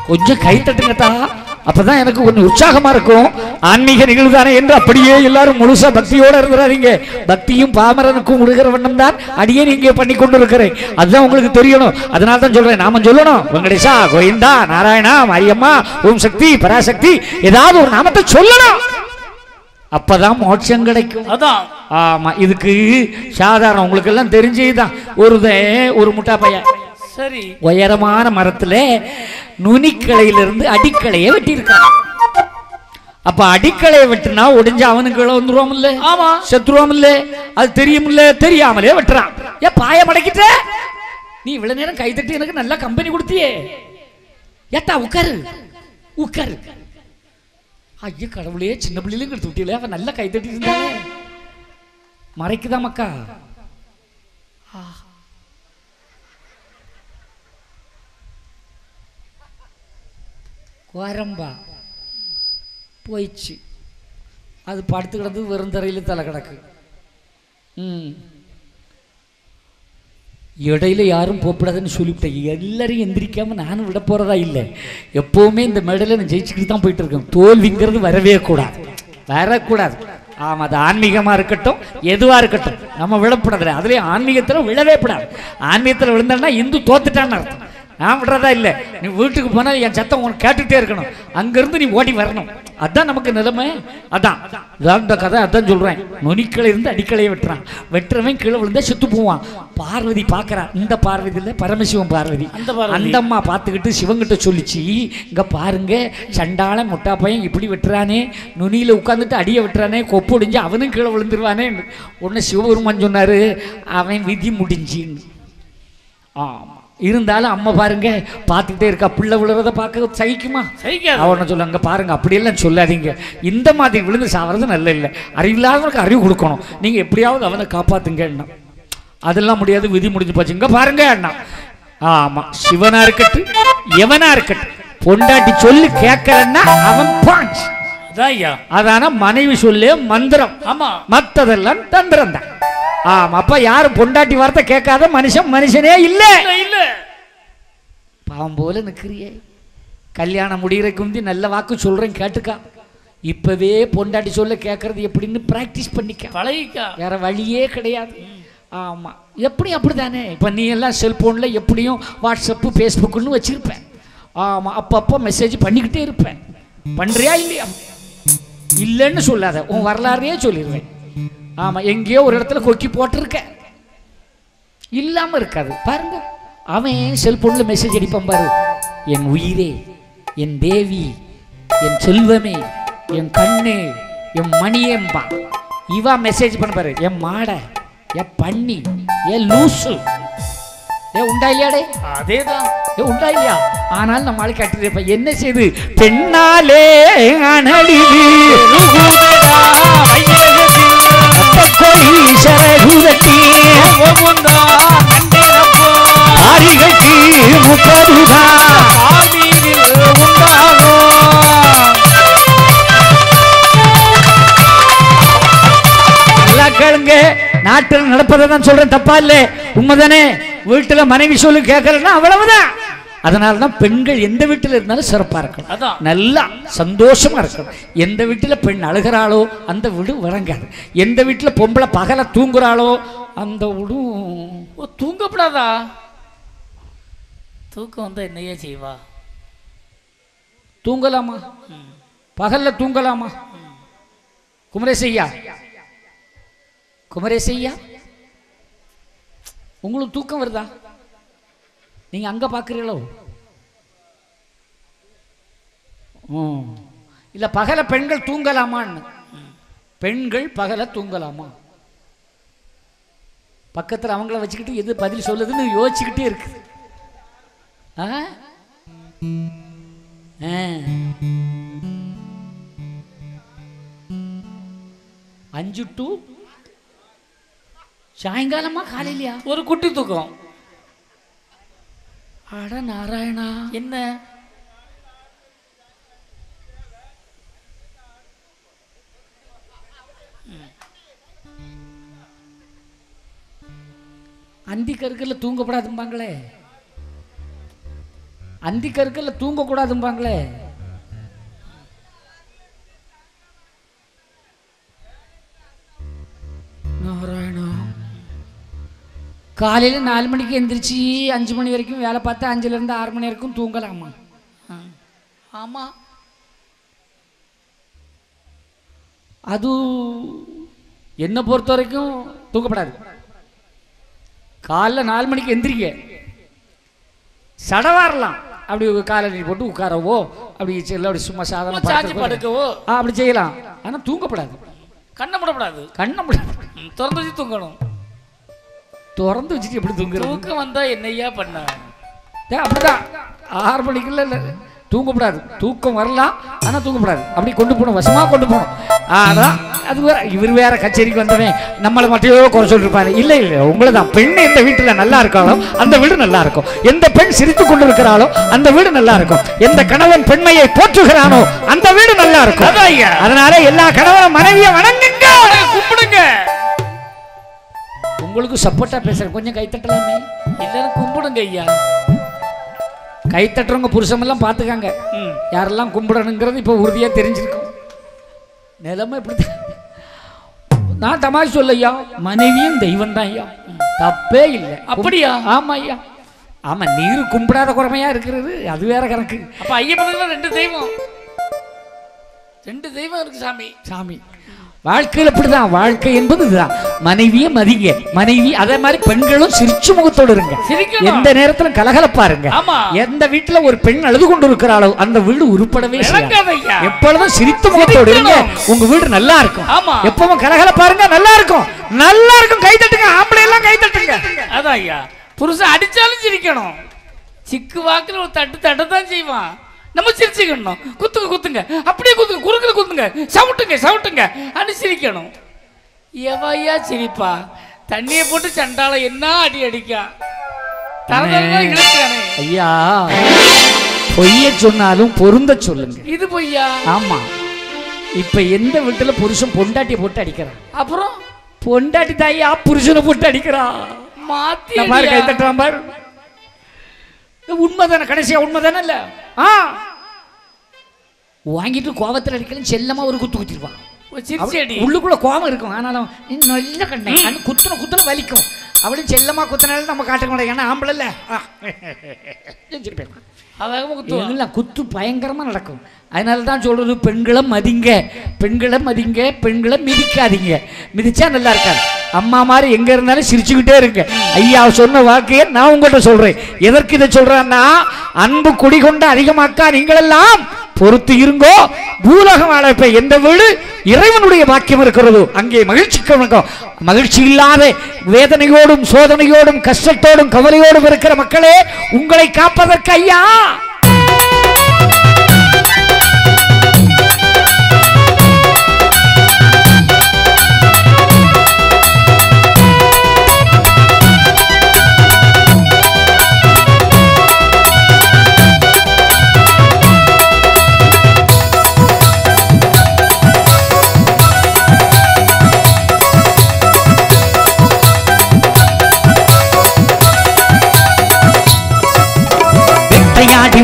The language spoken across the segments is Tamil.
கொஞ்சம் கை தட்டுங்கட்டா, அப்பதான் எனக்கு கொஞ்சம் உற்சாகமா இருக்கும். ஆன்மீக நிகழ்வு தானே என்று அப்படியே எல்லாரும் முழுசா பக்தியோட இருக்கிறாதீங்க. பக்தியும் பாமரனுக்கும் உடுகிற வண்ணம் தான் அடியே நீங்க பண்ணி கொண்டு இருக்கிறேன். அதுதான் உங்களுக்கு தெரியணும். அதனால தான் சொல்றேன், நாம சொல்லணும் வெங்கடேஷா, கோவிந்தா, நாராயணா, மாரியம்மா, ஓம் சக்தி, பராசக்தி, ஏதாவது ஒரு நாமத்தை சொல்லணும். அப்பதான் மோட்சம் கிடைக்கும். அதான் ஆமா. இதுக்கு சாதாரண உங்களுக்கு எல்லாம் தெரிஞ்சதுதான். ஒரு முட்டா பையன் சரி உயரமான மரத்துல நுனிக்களையிலிருந்து அடிக்கலையை வெட்டி இருக்கான். அப்ப அடிக்கலையை வெட்டினா ஒடிஞ்சு அவனுக்கு வந்துருவோம் இல்ல, ஆமா செத்துருவோம் இல்ல, அது தெரியும் இல்ல, தெரியாமலே வெட்டுறான். ஏன் பாய மடக்கிட்ட? நீ இவ்வளவு நேரம் கை தட்டி எனக்கு நல்லா கம்பெனி கொடுத்தியே, ஏத்தா உட்காரு உட்காரு. ஐயா கடவுளே, சின்ன பிள்ளைகளுக்கு எடுத்து விட்டியில, அவன் நல்லா கை தட்டி இருந்தானே, மறைக்குதான் மக்கா. வரம்பா போயிடுச்சு. அது படுத்து கிடந்து வெறும் தரையில் தலை கிடக்கு. இடையில யாரும் போகக்கூடாதுன்னு சொல்லிவிட்டேன். எல்லாரையும் எந்திரிக்காம நானும் விட போறதா இல்லை. எப்பவுமே இந்த மேடையில் நான் ஜெயிச்சுக்கிட்டு தான் போயிட்டு இருக்கேன். தோல்விங்கிறது வரவே கூடாது, வரக்கூடாது. ஆமாம், அது ஆன்மீகமாக இருக்கட்டும், எதுவாக இருக்கட்டும், நம்ம விடப்படாது. அதுலேயும் ஆன்மீகத்தில் விழவே கூடாது. ஆன்மீகத்தில் விழுந்தோன்னா இந்து தோத்துட்டான்னு அர்த்தம். நான் விடுறதா இல்லை. நீ வீட்டுக்கு போனால் என் சத்தம் உனக்கு கேட்டுகிட்டே இருக்கணும், அங்கேருந்து நீ ஓடி வரணும். அதுதான் நமக்கு நிலைமை. அதான் இந்த கதை. அதான் சொல்கிறேன், நுனிக்களை இருந்து அடிக்கலையை வெட்டுறான். வெட்டுறவன் கீழே விழுந்தா செத்து போவான். பார்வதி பார்க்குறான். இந்த பார்வதி இல்லை, பரமசிவன் பார்வதி. அந்த அம்மா பார்த்துக்கிட்டு சிவங்கிட்ட சொல்லிச்சு, இங்கே பாருங்க சண்டாள முட்டா பையன் இப்படி வெட்டுறானே, நுனியில் உட்காந்துட்டு அடியை வெட்டுறானே, கொப்பு ஒடிஞ்சு அவனும் கீழே விழுந்துருவானே. உடனே சிவபெருமான் சொன்னார், அவன் விதி முடிஞ்சின்னு. ஆமாம், இருந்தாலும் அம்மா பாருங்க பார்த்துக்கிட்டே இருக்கா. பிள்ளை விழுறத பார்க்க சகிக்குமா? சகிக்காது. அவனை சொல்லுங்க, பாருங்க அப்படியெல்லாம் சொல்லாதீங்க, இந்த மாதிரி விழுந்து சாவறது நல்ல இல்லை, அறிவில்லாதவனுக்கு அறிவு கொடுக்கணும், நீங்க எப்படியாவது அவனை காப்பாத்துங்க. அதெல்லாம் முடியாது, விதி முடிஞ்சு போச்சு. இங்க பாருங்க அண்ணா, ஆமா சிவனா இருக்கட்டும் எவனா இருக்கட்டும், பொண்டாட்டி சொல்லி கேட்கலன்னா அவன் பாஞ்ச். அதான மனைவி சொல்லே மந்திரம். ஆமா, மத்ததெல்லாம் தந்திரம் தான். ஆமா, அப்ப யாரும் பொண்டாட்டி வார்த்தை கேட்காத மனுஷன் மனுஷனே இல்ல. பாவம் போல நிக்கிறியே. கல்யாணம் முடிகிறதுக்கு முந்தி நல்ல வாக்கு சொல்றேன் கேட்டுக்கா. இப்பவே பொண்டாட்டி சொல்ல கேட்கறது எப்படின்னு பிராக்டிஸ் பண்ணிக்க, பழகிக்கா. வேற வழியே கிடையாது. ஆமா, எப்படி அப்படித்தானே. இப்ப நீ எல்லாம் செல்போன்ல எப்படியும் வாட்ஸ்அப்பு ஃபேஸ்புக்குன்னு வச்சிருப்பேன். ஆமா, அப்பப்போ மெசேஜ் பண்ணிக்கிட்டே இருப்பேன். பண்றியா இல்லையா? இல்லைன்னு சொல்லாத, உன் வரலாறையே சொல்லிடுவேன். ஆமா, எங்கேயோ ஒரு இடத்துல கொக்கி போட்டிருக்க, இல்லாம இருக்காது. பாருங்க, அவன் செல்போன்ல மெசேஜ் அடிப்பான் பாரு, என் உயிரே, என் தேவி, என் செல்வமே, என் கண்ணு, என் மணியேம்பா. இவா மெசேஜ் பண்ண பாரு, என் மாட, என் பண்ணி, என் லூசு. உண்டா இல்லையாடே? அதேதான், உண்டா இல்லையா? ஆனால் நம்ம ஆளு கட்டிருப்ப என்ன செய்து பெண்ணாலே அனடிது கேளுங்க. நாட்டில் நடப்பதை தான் சொல்றேன், தப்பா இல்லை, உண்மைதானே. வீட்டுல மனைவி சொல்லு கேட்கலன்னா அவ்வளவுதான். அதனாலதான் பெண்கள் எந்த வீட்டில் இருந்தாலும் சிறப்பா இருக்கணும், நல்லா சந்தோஷமா இருக்கணும். எந்த வீட்டுல பெண் அழுகிறாளோ அந்த வீடு வழங்காது. எந்த வீட்டுல பொம்பளை பகல தூங்குறாளோ அந்த வீடும் தூங்கப்படாதா. தூக்கம் வந்தா என்னையே செய்வா? தூங்கலாமா? பகல்ல தூங்கலாமா? குமரேசையா, குமரேசையா, உங்களுக்கு தூக்கம் வருதா? நீங்க அங்க பாக்குறீங்களோ? இல்ல பகல பெண்கள் தூங்கலாமான்னு. பெண்கள் பகல தூங்கலாமா? பக்கத்துல அவங்கள வச்சுக்கிட்டு எது பதில் சொல்லுதுன்னு யோசிச்சுக்கிட்டே இருக்கு. 5 to சாயங்காலமா காலையிலையா ஒரு குட்டி தூக்கம். அட நாராயணா, என்ன அந்தி கருக்கல்ல தூங்கப்படாதும்பாங்களே. அந்தி கருக்கல்ல தூங்கக்கூடாதும்பாங்களே. நாராயணா, காலையில் 4 மணிக்கு எந்திரிச்சு 5 மணி வரைக்கும் வேலை பார்த்தா 5லேருந்து 6 மணி வரைக்கும் தூங்கலாமா? ஆமாம், அது என்னை பொறுத்த வரைக்கும் தூக்கப்படாது. காலைல 4 மணிக்கு எந்திரிக்க சடவாரலாம், அப்படி காலை போட்டு உட்காரவோ, அப்படி அப்படி சும்மா சாதாரண படுக்கவோ அப்படி செய்யலாம். ஆனால் தூங்கப்படாது, கண்ணை மூடப்படாது. கண்ணை மூட திறந்து வச்சு தூங்கணும். திறந்து வச்சுட்டு எப்படி தூங்குறது? தூக்கம் வந்தா என்னையா பண்ண? அப்படிதான் 6 மணிக்குள்ள இல்லை தூங்கப்படாது. தூக்கம் வரலாம், ஆனால் தூங்கப்படாது. அப்படி கொண்டு போகணும், வசமாக கொண்டு போகணும். ஆனால் அது வேற, இவர் வேற கச்சேரிக்கு வந்தவன் நம்மளை மட்டும் குறை சொல்லிருப்பாரு. இல்லை இல்லை, உங்களை தான். பெண் எந்த வீட்டில் நல்லா இருக்காளோ அந்த வீடு நல்லா இருக்கும். எந்த பெண் சிரித்து கொண்டு இருக்கிறாளோ அந்த வீடு நல்லா இருக்கும். எந்த கணவன் பெண்மையை போற்றுகிறானோ அந்த வீடு நல்லா இருக்கும். அதனால எல்லா கணவனும் மனைவியை வணங்குங்க, கும்பிடுங்க. உங்களுக்கு சப்போர்ட்டா பேசுறேன், கொஞ்சம் கைத்தட்டலாமே. எல்லாரும் கும்பிடுங்க ஐயா. கைத்தட்டுறவங்க புருஷமெல்லாம் பார்த்துக்காங்க, யாரெல்லாம் கும்பிடணுங்கிறது இப்போ உறுதியாக தெரிஞ்சிருக்கும். நிலைமை இப்படி. நான் தமாஷ் சொல்ல ஐயா, மனைவியும் தெய்வம் தான் ஐயா, தப்பே இல்லை. அப்படியா? ஆமா ஐயா, ஆமா. நீர் கும்பிடாத குறைமையா இருக்கிறது அது வேற கணக்கு. அப்ப ஐயப்பனுக்கு 2 தெய்வம், 2 தெய்வம் இருக்கு சாமி. சாமி வாழ்க்கையில் அப்படிதான். வாழ்க்கை என்பது இதுதான். மனைவியை மதிங்க, மனைவி அதே மாதிரி பெண்களும் சிரிச்சு முகத்தோடு இருங்க. எந்த நேரத்திலும் கலகலப்பா இருங்க. எந்த வீட்டுல ஒரு பெண் அழுது கொண்டு இருக்கிறாளோ அந்த வீடு உருப்படவே செய்யாது. எப்பொழுதும் சிரித்த முகத்தோடு இருங்க, உங்க வீடு நல்லா இருக்கும். எப்பவும் கலகலப்பா இருங்க, நல்லா இருக்கும். நல்லா இருக்கும். கை தட்டுங்க, ஆம்பளை எல்லாம் கை தட்டுங்க. அதான் ஐயா, புருஷன் அடிச்சாலும் சிரிக்கணும். சிக்கு வாக்குல ஒரு தட்டு தட்டத்தான் செய்வான். நம்ம சிரிச்சுக்கணும். குத்துங்க குத்துங்க, அப்படியே குத்துங்க, குறுக்கல குத்துங்க, சவுட்டுங்க சவுட்டுங்க சிரிக்கணும். எவையா சிரிப்பா? தண்ணியை போட்டு சண்டால என்ன அடி அடிக்கா? ஐயா, பொய்ய சொன்னாலும் பொருந்த சொல்லுங்க. இது பொய்யா? ஆமா. இப்ப எந்த வீட்டுல புருஷன் பொண்டாட்டியை போட்டு அடிக்கிறான், அப்புறம் பொண்டாட்டி தாயா புருஷனை போட்டு அடிக்கிறான். மாத்தி பாரு, கை தட்டுறான் பாரு. உண்மைதானே? கடைசியா உண்மைதானே? இல்ல வாங்கிட்டு கோபத்தில் அடிக்கலாம், செல்லமா ஒரு குத்து குத்திருப்பான். உள்ளுக்குள்ள கோபம் இருக்கும், ஆனாலும் நல்ல கண்ணை குத்துன குத்துல வலிக்கும். அவளும் செல்லமா குத்தினாலும் நம்ம காட்ட மாட்டோம், ஏன்னா ஆம்பளை இல்ல. குத்து பயங்கரமா நடக்கும். அதனால தான் சொல்றது, பெண்களை மதிங்க, பெண்களை மதிங்க, பெண்களை மிதிக்காதீங்க. மிதிச்சா நல்லா இருக்காது. அம்மா மாதிரி எங்க இருந்தாலும் சிரிச்சுக்கிட்டே இருங்க. ஐயா சொன்ன வாக்கையை நான் உங்கள்கிட்ட சொல்றேன். எதற்கு இதை சொல்றேன்னா, அன்பு குடிகொண்ட அதிகமாக்கா நீங்களெல்லாம் பொறுத்து இருங்கோ. பூலகம் அழைப்ப எந்த வீடு இறைவனுடைய வாக்கியம் இருக்கிறதோ அங்கே மகிழ்ச்சிக்கு வணக்கம். மகிழ்ச்சி இல்லாத வேதனையோடும் சோதனையோடும் கஷ்டத்தோடும் கவலையோடும் இருக்கிற மக்களே, உங்களை காப்பதற்கு ஐயா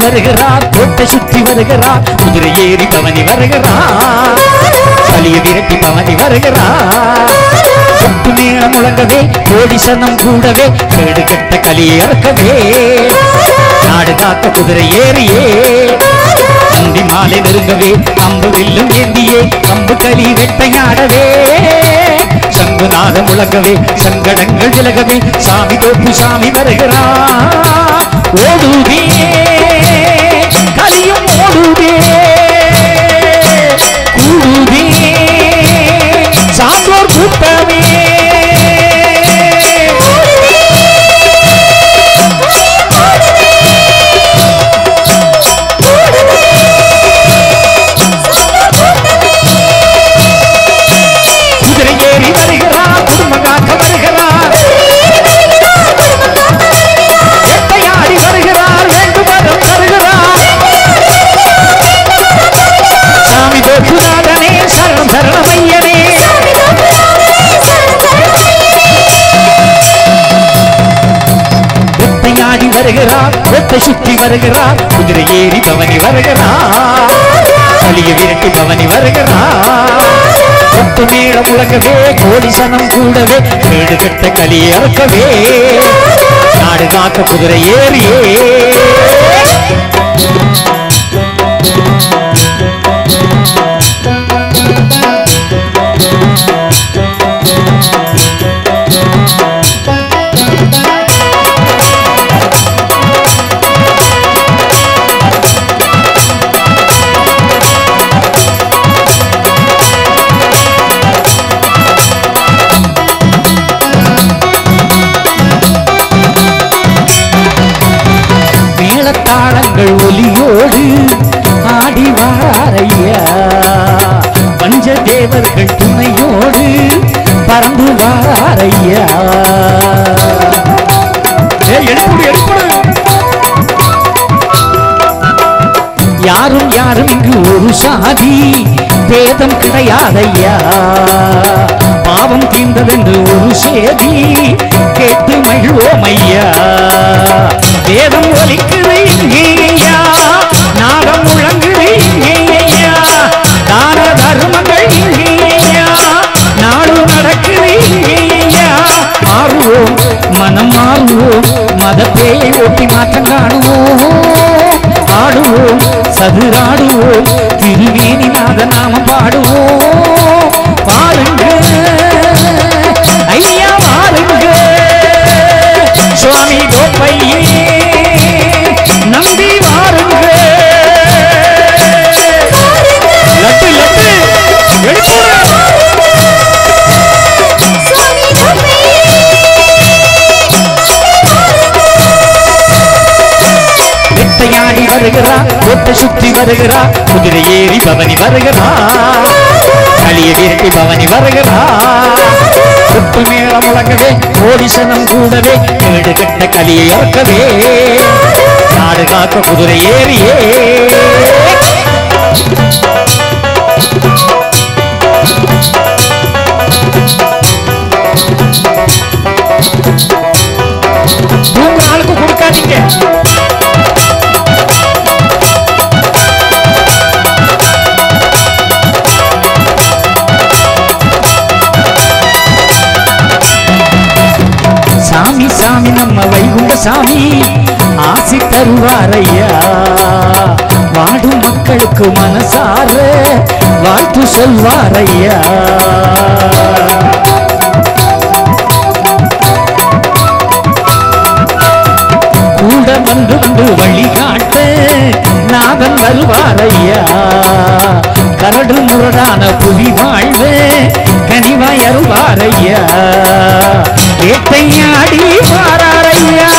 வருகிறார், கோட்டை சுற்றி வருகிறார், குதிரை ஏறி பவனி வருகிறார், வலிய விரட்டி பவனி வருகிறார். சொட்டு நேரம் முழங்கவே, கோடி சனம் கூடவே, கேடு கட்ட கலியை அறுக்கவே, நாடு காக்க குதிரை ஏறியே, அந்தி மாலை நெருங்கவே, அம்பு வில்லும் ஏந்தியே, அம்பு களி வெட்டையாடவே, சங்குநாத முழங்கவே, சங்கடங்கள் விலகவே, சாமி தோப்பு சாமி வருகிறார். ஓடுவே கலியும் ஓடுவே, கூடுவே சான்றோர் கூட்டமே, குதிரை ஏறி வருகிறார், குடும்ப காக்க வருகிறார், எட்டையாடி வருகிறார், வேண்டுவரம் வருகிறார், சாமி தோப்புநாதனே சரணம் சரணமையனே. எட்டையாடி வருகிறார், கோட்டை சுற்றி வருகிறார், குதிரை ஏறி பவனி வருகிறார், கலிய விரட்டி பவனி வருகிறார். கொட்டு மேளம் முழங்கவே, கோடி சனம் கூடவே, வீடு கட்ட கலியை அறுக்கவே, நாடு காக்க குதிரை ஏறியே. தாளங்கள் ஒலியோடு ஆடி வாரையா, பஞ்சதேவர்கள் துணையோடு பறந்து வாரையா. யாரும் யாரும் இங்கு ஒரு சாதி பேதம் கிடையாதையா, பாவம் தீர்ந்ததென்று ஒரு சேதி கேட்டு மகிழ்வோம் ஐயா. வேதம் ஒலிக்குது இங்கேயா, நாகம் முழங்குது இங்கேயா, தான தர்மங்கள் இங்கேயா, நாடு நடக்குது இங்கேயா. மாறுவோம் மனம் மாறுவோம், மதப்பேயை ஓட்டி மாற்றம் காணுவோம், ஆடுவோம் சதுராடுவோம், திருவேணிநாத நாமம் பாடுவோம். பாருங்க ஐயா பாருங்க, சுவாமி கோப்பையே நம்பி வாருங்க. லட்டு லட்டு வெட்டையாடி வருகிறா, கோட்டை சுற்றி வருகிறா, குதிரை ஏறி பவனி வருகிறா, களிய விரட்டி பவனி வருகிறா. கொட்டு மேளம் முழங்கவே, கோடி சனம் கூடவே, வீடு கட்ட கலியை அறுக்கவே, நாடு காக்க குதிரை ஏறியே. ஆளுக்கு கொடுக்காதீங்க. சாமி சாமி நம்ம வைகுண்ட சாமி ஆசி தருவாரையா, வாடும் மக்களுக்கு மனசார வாழ்த்து சொல்வாரையா. கூட வந்து வந்து வழிகாட்ட நாதன் வருவாரையா, கரடு முரடான புலி வாழ்வு கனிவாய் அருவாரையா. வேட்டையாடி வாராரையா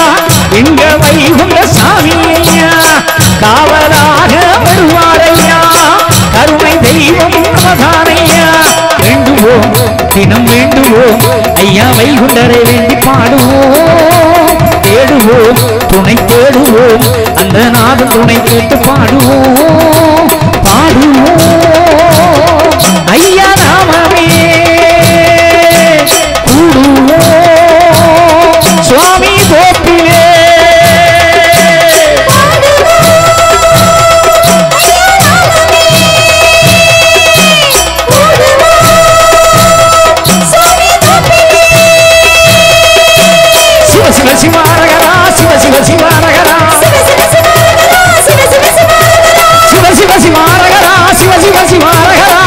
எங்க வைகுண்ட சாமி ஐயா, காவலாக வருவாரையா, கருணை தெய்வம் அவதாரையா. வேண்டுவோம் தினம் வேண்டுவோம் ஐயா, வைகுண்டரை வேண்டி பாடுவோம், தேடுவோம் துணை தேடுவோம், அந்த நாதன் துணை கேட்டு பாடுவோம், பாடுவோம் ஐயா நாமமே கூடுவோம் சுவாமி கோப்பிலே. சிவ சிவ சிவாரகரா, சிவ சிவ சிவாரகரா, சிவ சிவ சிவாரகரா, சிவ சிவ சிவாரகரா, சிவ சிவ சிவாரகரா,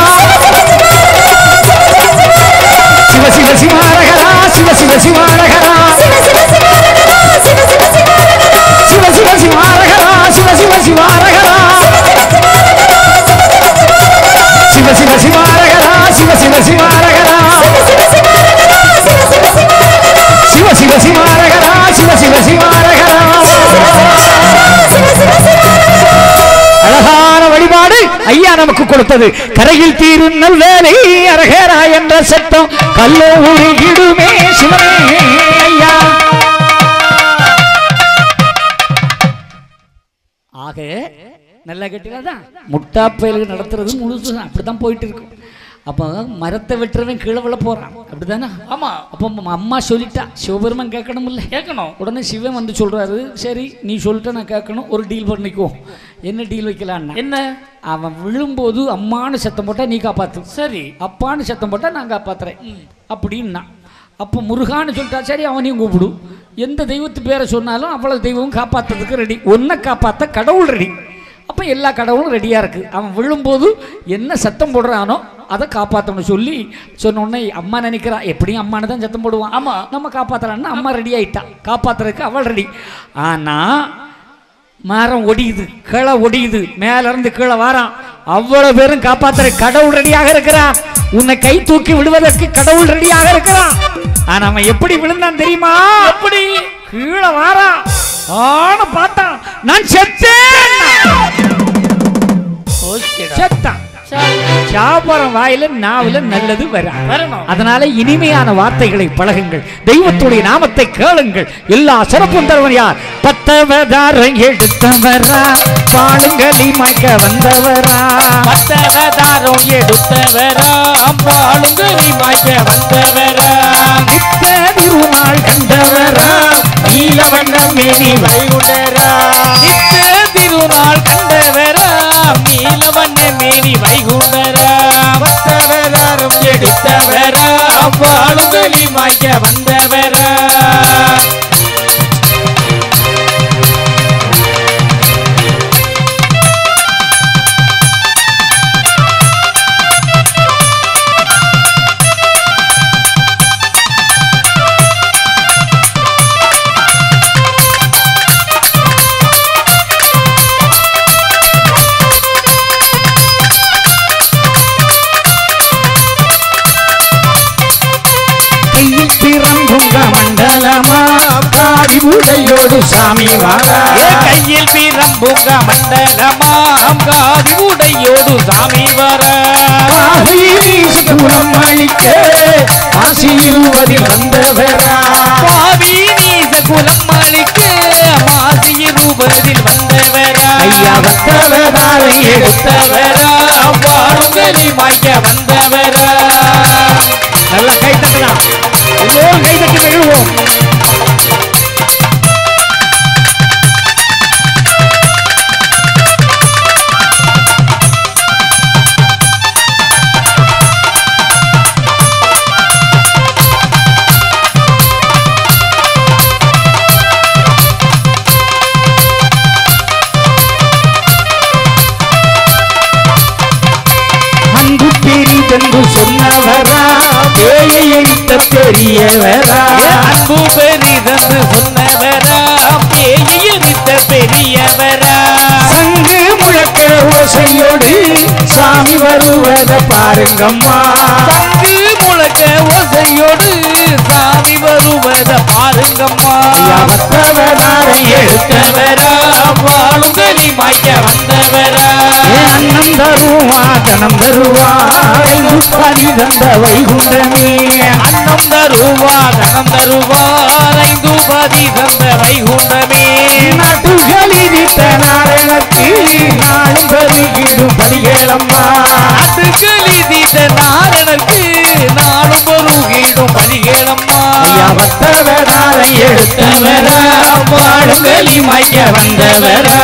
சிவ சிவ சிவாரகரா, சிவ சிவ சிவாரகரா, சிவ சிவ சிவாரகரா, சிவ சிவ சிவாரகரா, சிவ சிவ சிவாரகரா, சிவ சிவ சிவாரகரா, சிவ சிவ சிவாரகரா. அழகான வழிபாடு ஐயா நமக்கு கொடுத்தது. கரையில் தீரும் நல்வேலை அரகரா என்ற சட்டம் கல்லோ உருகிடுமே சிவனே ஐயா. ஆக நல்ல கட்டில தான் முட்டாப்பயலுக்கு நடத்துறது முழுசு அப்படித்தான் போயிட்டு இருக்கும். அப்போ மரத்தை வெட்டுறவன் கீழே விழ போறான், அப்படிதானே? ஆமா. அப்போ அம்மா சொல்லிட்டா, சிவபெருமான் கேட்கணும் இல்லை? கேட்கணும். உடனே சிவன் வந்து சொல்றாரு, சரி நீ சொல்லிட்ட நான் கேட்கணும், ஒரு டீல் பண்ணிக்குவோம். என்ன டீல் வைக்கலான்னா, என்ன? அவன் விழும்போது அம்மானு சத்தம் போட்டா நீ காப்பாத்து, சரி அப்பான்னு சத்தம் போட்டா நான் காப்பாத்துறேன் அப்படின்னா. அப்போ முருகான்னு சொல்லிட்டா, சரி அவனையும் கூப்பிடு, எந்த தெய்வத்து பேரை சொன்னாலும் அவ்வளவு தெய்வமும் காப்பாற்றுறதுக்கு ரெடி, ஒன்றை காப்பாற்ற கடவுள் ரெடி. அப்போ எல்லா கடவுளும் ரெடியாக இருக்குது. அவன் விழும்போது என்ன சத்தம் போடுறானோ அதை காப்பாற்றணும்னு சொல்லி சொன்ன உடனே அம்மா நினைக்கிறா, எப்படியும் அம்மானு தான் சத்தம் போடுவான், ஆமாம் நம்ம காப்பாற்றலான்னு அம்மா ரெடி ஆகிட்டா, காப்பாற்றுறதுக்கு அவள் ரெடி. ஆனால் மரம் ஒடியுது, கிளை ஒடியுது, மேலேருந்து கீழே வாரான், அவ்வளோ பேரும் காப்பாற்றுற கடவுள் ரெடியாக இருக்கிறான், உன்னை கை தூக்கி விடுவதற்கு கடவுள் ரெடியாக இருக்கிறான். ஆனா அவன் எப்படி விழுந்தான் தெரியுமா? எப்படி கீழே வாரான், ஆன பார்த்தான், நான் செத்தேன், செத்தான். சாபரம் வாயில நாவில நல்லது வரணும். அதனால இனிமையான வார்த்தைகளை பழகுங்கள், தெய்வத்துடைய நாமத்தை கேளுங்கள். எல்லா சிறப்பும் தருவன் யார்? பத்தவதாரம் எடுத்தவரா, பாலுங்களி மாய்க்க வந்தவரா, பத்தவதாரம் எடுத்தவரா, பாலுங்களி மாய்க்க வந்தவரா, நித்த திருநாள் கண்டவரா, நீலவண்ண மேனி வைகுண்டரா, நித்த திருநாள் கண்டவரா, நீலவண்ண மேனி வைகுண்டரா, பத்தவதாரம் எடுத்தவரா, பாலுங்களி மாய்க்க வந்தவரா. மண்டலமா காடி உடையோடு சாமி வாரா, கையில் பிரம்புங்க மண்டலமா காதி உடையோடு சாமி வாரா, குலம் அளிக்க மாசியிருவதில் வந்தவரா, பாவி நீச குலம் அளிக்க மாசியிருவதில் வந்தவரா, ஐயா வந்தவதாரை எடுத்தவரா, பாலுங்களி மாய்க்க வந்தவரா. நல்லா கை தட்டலாம், எல்லோரும் கை தட்டி விழுவோம். அன்பு பெரிதென்று சொன்னவரா, பேயை எரித்த பெரியவரா, அன்பு பெரிதென்று சொன்னவரா, பேயை எரித்த பெரியவரா, சங்கு முழக்க ஓசையோடு சாமி வருவத பாருங்கம்மா, சங்கு முழக்க ஓசையோடு சாமி வருவத பாருங்கம்மா, வந்தவதாரை எடுத்தவரா, பாலுங்களி மாய்க்க வந்தவரா, அன்னம் தருவா தனம் தருவா தந்த வைகுண்டமே, அன்னம் தருவா தனம் தருவா ஐந்து பதி தந்த வைகுண்டமே, நடுகளித்த நாரணத்து நாளும் பெருகிடும் பரிகளம்மா, அதுகளிதித்த நாரணனுக்கு நாளும் பெருகிடும் பரிகளம்மா, வந்தவதாரை எடுத்தவரா, பாலுங்களி மாய்க்க வந்தவரா.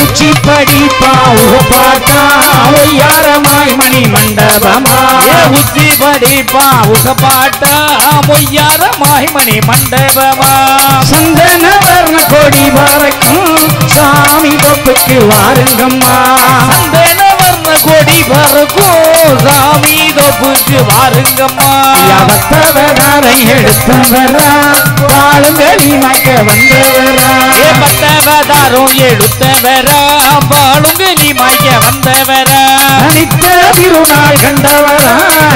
உச்சி படிப்பா உகப்பாட்டா ஒய்யாரமாய் மணி மண்டபமா, உச்சி படிப்பா உகப்பாட்டா மொய்யாரமாய் மணி மண்டபமா, சந்தன வர்ண கொடி பறக்கும் சாமி தொப்புக்கு வாருங்கம்மா, சந்தன வர்ண கொடி பறக்கும் சாமி தொப்புக்கு வாருங்கம்மா, வந்தவதாரை எடுத்தவரா, பாலுங்களி மாய்க்க வந்தவரா, பத்தவ அவதாரம் எடுத்தவரா பாலுங்கலி மாய வந்தவரா நித்த திருநாள் கண்டவரா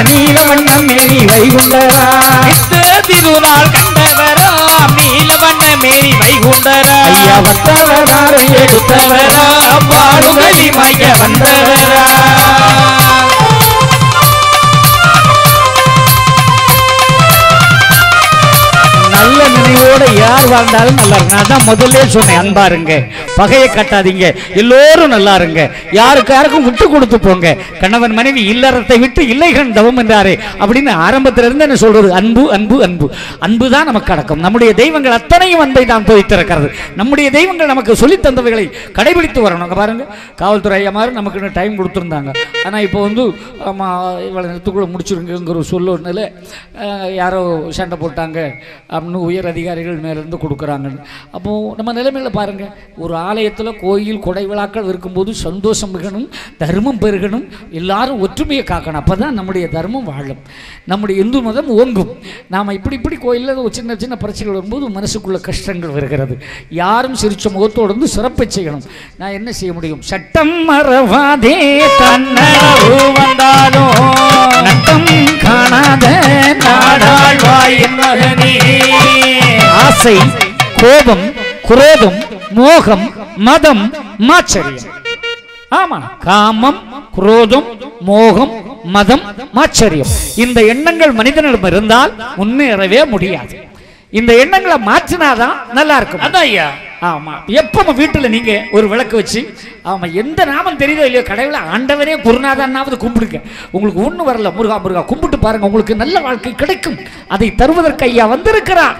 நீலவண்ணம் மேரி வைகுண்டரா நித்த திருநாள் கண்டவரா நீலவண்ண மேரி வைகுண்டரா ஐயா வந்தவதாரம் எடுத்தவரா பாலுங்கலி மாய வந்தவரா நல்ல நினைவோட யார் வாழ்ந்தாலும் நல்லா இருக்கு. நான் தான் முதல்ல சொன்னேன், அன்பா இருங்க, பகையை கட்டாதீங்க, எல்லோரும் நல்லா இருங்க, யாருக்கும் விட்டு கொடுத்து போங்க. கணவன் மனைவி இல்லறத்தை விட்டு இல்லைகள் தவம் என்றாரே அப்படின்னு ஆரம்பத்துல இருந்து என்ன சொல்றது? அன்பு அன்பு அன்பு. அன்பு தான் நமக்கு அடக்கம். நம்முடைய தெய்வங்கள் அத்தனையும் அன்பை தான் துவைத்திருக்கிறது. நம்முடைய தெய்வங்கள் நமக்கு சொல்லி தந்தவைகளை கடைபிடித்து வரணும். பாருங்க, காவல்துறை ஐயா மாதிரி நமக்கு டைம் கொடுத்துருந்தாங்க. ஆனால் இப்போ இவ்வளோ நேரத்துக்குள்ள முடிச்சிருங்கிற ஒரு சொல்லல யாரோ சண்டை போட்டாங்க அப்படின்னு உயர் அதிகாரிகள் மேலேருந்து கொடுக்குறாங்கன்னு. அப்போது நம்ம நிலைமையில் பாருங்கள், ஒரு ஆலயத்தில் கோயில் கொடை விழாக்கள் இருக்கும்போது சந்தோஷம் மிகணும், தர்மம் பெருகணும், எல்லாரும் ஒற்றுமையை காக்கணும். அப்போ தான் நம்முடைய தர்மம் வாழும், நம்முடைய இந்து மதம் ஓங்கும். நாம் இப்படி கோயிலில் ஒரு சின்ன சின்ன பிரச்சனைகள் வரும்போது மனசுக்குள்ள கஷ்டங்கள் வருகிறது. யாரும் சிரிச்ச முகத்தோடு வந்து சிறப்பை செய்யணும். நான் என்ன செய்ய முடியும்? சட்டம் மறவாதே தன்னளவு வந்தாலும் நட்டம் காணாத நாடாழ்வாய் மகனே. ஆசை, கோபம், குரோதம், மோகம், மதம், மாச்சரியம். ஆமா, காமம், குரோதம், மோகம், மதம், மாச்சரியம். இந்த எண்ணங்கள் மனிதனிடம் இருந்தால் முன்னேறவே முடியாது. இந்த எண்ணங்களை மாற்றினாதான் நல்லா இருக்கும். அதான் ஐயா. ஆமா, எப்ப வீட்டுல நீங்க ஒரு விளக்கு வச்சு ஆமா எந்த நாமம் தெரியுதோ இல்லையோ கடவுளை ஆண்டவனே குருநாதனாவது கும்பிடுங்க. உங்களுக்கு ஒண்ணு வரல, முருகா முருகா கும்பிட்டு பாருங்க, உங்களுக்கு நல்ல வாழ்க்கை கிடைக்கும். அதை தருவதற்கு ஐயா வந்திருக்கிறார்.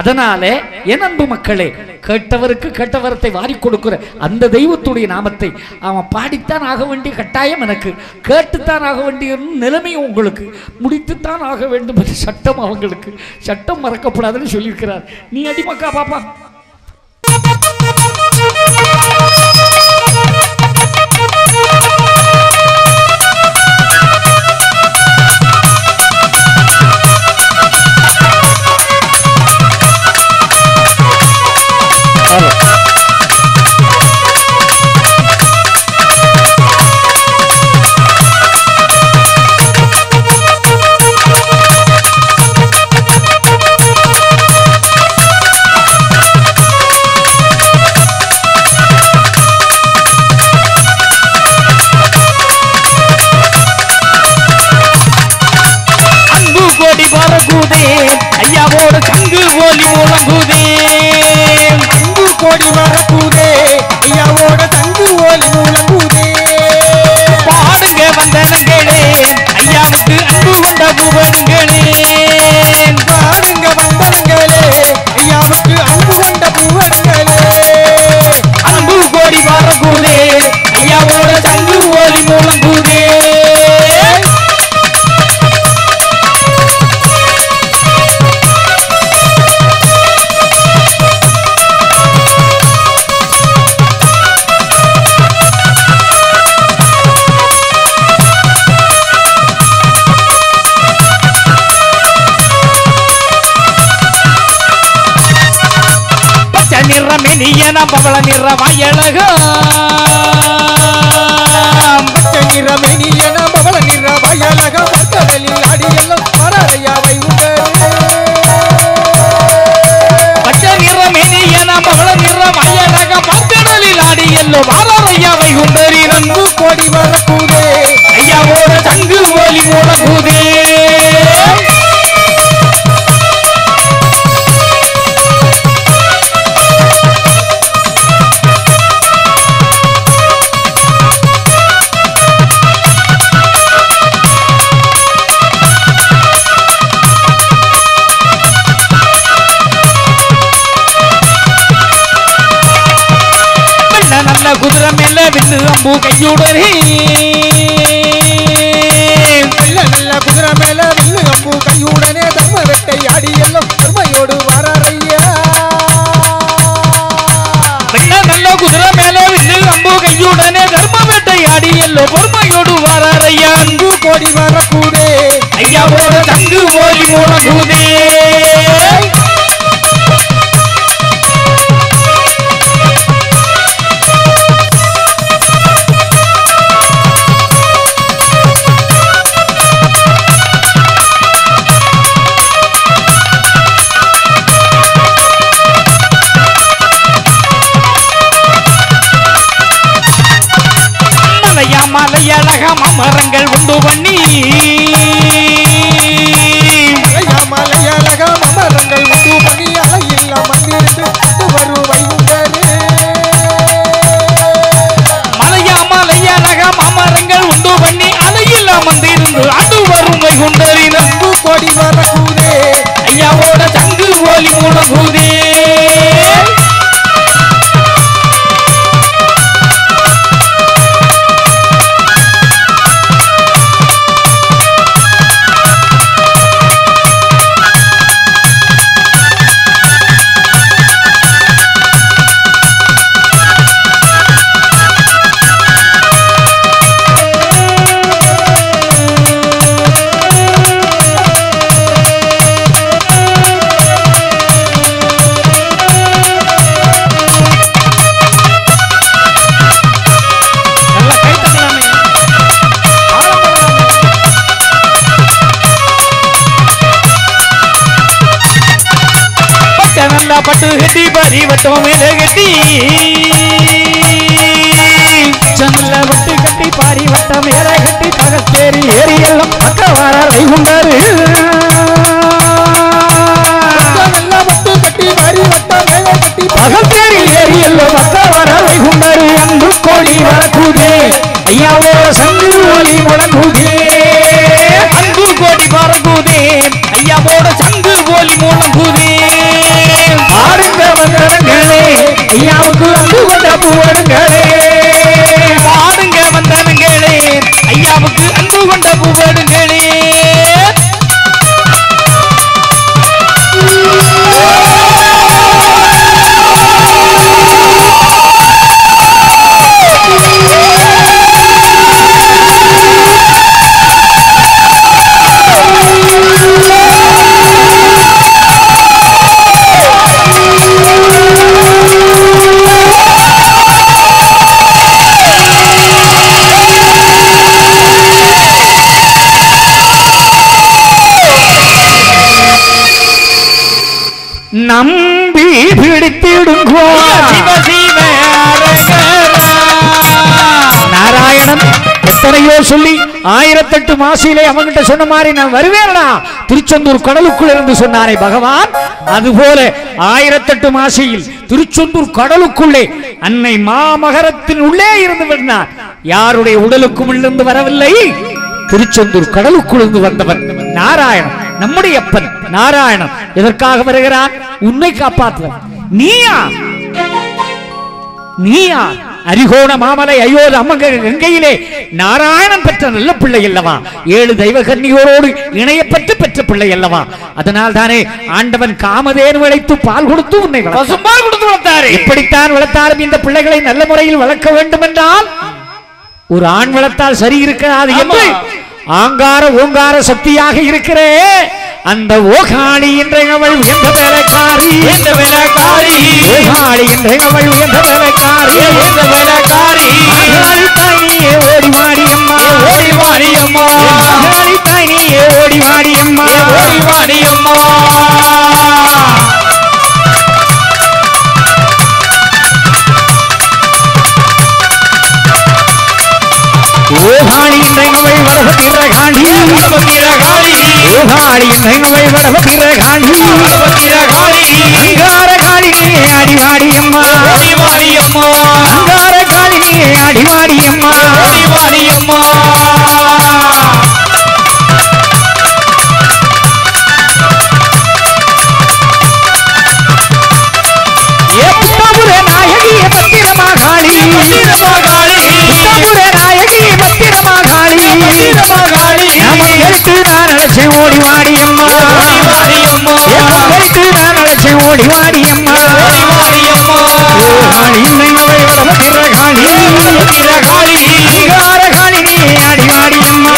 அதனாலே என் அன்பு மக்களே, கேட்டவருக்கு கேட்ட வரத்தை வாரி கொடுக்கிற அந்த தெய்வத்துடைய நாமத்தை அவன் பாடித்தான் ஆக வேண்டிய கட்டாயம் எனக்கு, கேட்டுத்தான் ஆக வேண்டிய நிலைமையும் உங்களுக்கு, முடித்துத்தான் ஆக வேண்டும் என்ற சட்டம் அவங்களுக்கு. சட்டம் மறக்கப்படாதுன்னு சொல்லியிருக்கிறார். நீ அடிமக்கா பாப்பா. ஐயாவோட சங்கு ஒலி முழங்குதே, அன்பு கோடி வரக்கூதே, ஐயாவோட சங்கு ஒலி முழங்குதே. பாடுங்க வந்தனங்களே, ஐயாவுக்கு அன்பு கொண்ட பூவனங்களே. பாடுங்க வந்தனங்களே, ஐயாவுக்கு அன்பு கொண்ட பூவனங்களே. அன்பு கோடி வரக்கூதே, ஐயாவோட சங்கு ஒலி முழங்குதே. நிற பவள நிற வயலக, பச்சை நிற மெனியன பவள நிற வயலக, பக்கடலில் அடியெல்லாம் வரையாவை உண்டு. பச்சை நிற மெனியன பவள நிற வயலக, பக்கடலில் அடியெல்லாம் வரையாவை உண்டரி. அன்பு கோடி வரக்கூதே, ஐயாவோட சங்கு ஒலி முழங்குதே. நல்ல குதிரை மேல வில்லு அம்பு கையுடனே, நல்ல குதிரை மேல வில்லு அம்பு கையுடனே, தர்ம வெட்டை ஆடி எல்லாம் தர்மையோடு வரையா. நல்ல குதிரை மேல வில்லு அம்பு கையுடனே, தர்ம வெட்டை ஆடி எல்லாம் பொறுமையோடு கோடி வரக்கூதே ஐயாவோட சங்கு ஓலி முழங்குதே மலையழகம் அமரங்கள் உண்டு பண்ணி மலையழகம் அமரங்கள் உண்டு பண்ணி அலையில் அமர்ந்திருந்து வரும் வைகுண்டரே மலையழகம் அமரங்கள் உண்டு பண்ணி அலையில் அமர்ந்திருந்து அது வரும் வைகுண்டரின் அன்பு கோடி வரக்கூதே ஐயாவோட சங்கு ஓலி முழங்குதே பட்டு கட்டி பரிவட்டம் மேல கட்டி சன்னல வட்டு கட்டி பரிவட்டம் மேல கட்டி பகத்தேரி ஏறி எல்லாம் பக்கவார வைகுண்டாரு வட்டு கட்டி பரிவட்டம் மேல கட்டி பகத்தேரி ஏறி எல்லாம் பக்கவார வைகுண்டாரு அன்பு கோடி வரக்கூதே ஐயாவோ சங்கு ஓலி முழங்குதே அன்பு கோடி வரக்கூதே ஐயாவோட சங்கு ஓலி முழங்குதே பாடுங்க வந்தனங்களே ஐயாவுக்கு அன்பு கொண்ட பூவடுங்களே பாடுங்க வந்தனங்களே ஐயாவுக்கு அன்பு கொண்ட பூவடுங்களே நம்பி பிடித்திடுங்கோ நாராயணன் எத்தனையோ சொல்லி 1008 மாசியிலே அவங்கிட்ட சொன்ன மாதிரி நான் வருவேன்டா திருச்செந்தூர் கடலுக்குள் இருந்து சொன்னாரே பகவான் அதுபோல 1008 மாசியில் திருச்செந்தூர் கடலுக்குள்ளே அன்னை மாமகரத்தின் உள்ளே இருந்து வந்தார் யாருடைய உடலுக்கும் இருந்து வரவில்லை திருச்செந்தூர் கடலுக்குள் இருந்து வந்தவன் நாராயணன் நம்முடைய அப்பன் நாராயணன் எதற்காக வருகிறான் உன்னை காப்பாற்றுவன் நீயா அரிகோண மாமலை அயோத அம்மங்க கங்கையிலே நாராயணன் பெற்ற நல்ல பிள்ளை அல்லவா 7 தெய்வ கன்னியோரோடு இணையப்பட்டு பெற்ற பிள்ளை அல்லவா அதனால் தானே ஆண்டவன் காமதேனு வளைத்து பால் கொடுத்து உன்னை பசும்பால் கொடுத்து வளர்த்தாரு எப்படித்தான் வளர்த்தாலும் இந்த பிள்ளைகளை நல்ல முறையில் வளர்க்க வேண்டும் என்றால் ஒரு ஆண் வளர்த்தால் சரி இருக்கிறாது என்று ஆங்கார ஓங்கார சக்தியாக இருக்கிறே அந்த ஓகாளி என்றவள் உயர்ந்த வேலைக்காரி ஓகாளி என்றவள் உயர்ந்த வேலைக்காரி தாயினியே ஓடி வாடியம்மா தாயினியே ஓடி வாடியம்மா ஓகாளி என்றவள் வளர்கிற காண்டி ஓகாளி என்றவள் வளர்கிற காண்டி அங்கார காளினியே அடிவாடியம்மா அங்கார காளினியே அடிவாடியம்மா நாயகிய பத்திரமா காளி நாயகிய பத்திரமா காளி எடுத்து நான் அழைச்சி ஓடி வாடியம்மா எடுத்து நான் அழைச்சி ஓடி வாடியம்மா காளி காளி காளி நீ அடிவாடியம்மா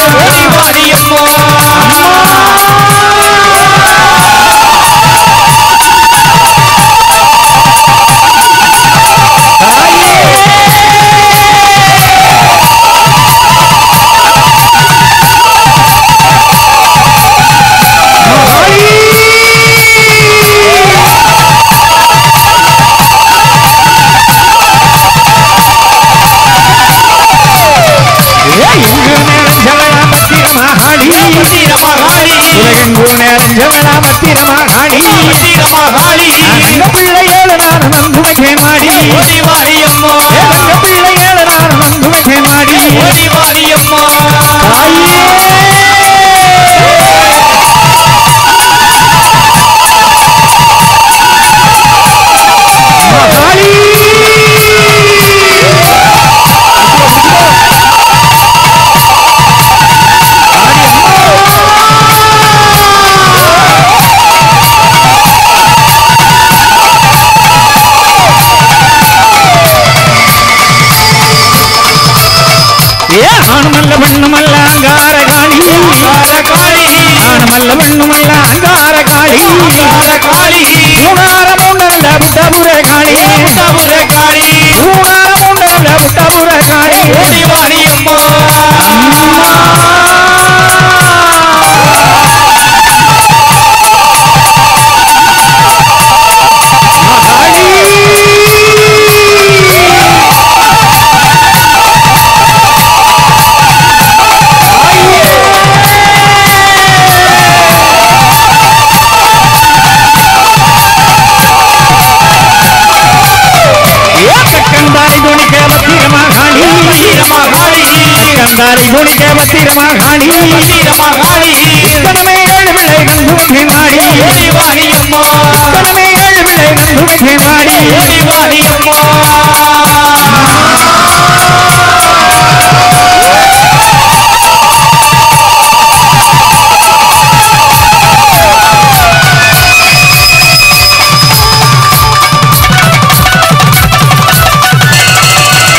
பிள்ளையோடு நான் நந்துமை மாடி பிள்ளையோடு நான் நந்துமை மாடி ஆணுமல்ல பெண்ணுமல்ல அங்கார காளி ஆணுமல்ல பெண்ணுமல்ல அங்கார காளி மூணார மூண்டல்ல புட்டபுர காளி மூணார மூண்டல்ல புட்டபுர காளி கந்தாரி குணிக்க பத்திரமா காணி தனமே ஏழு பிள்ளை நந்துமை மாடி தனமே ஏழு பிள்ளை நந்துமை மாடி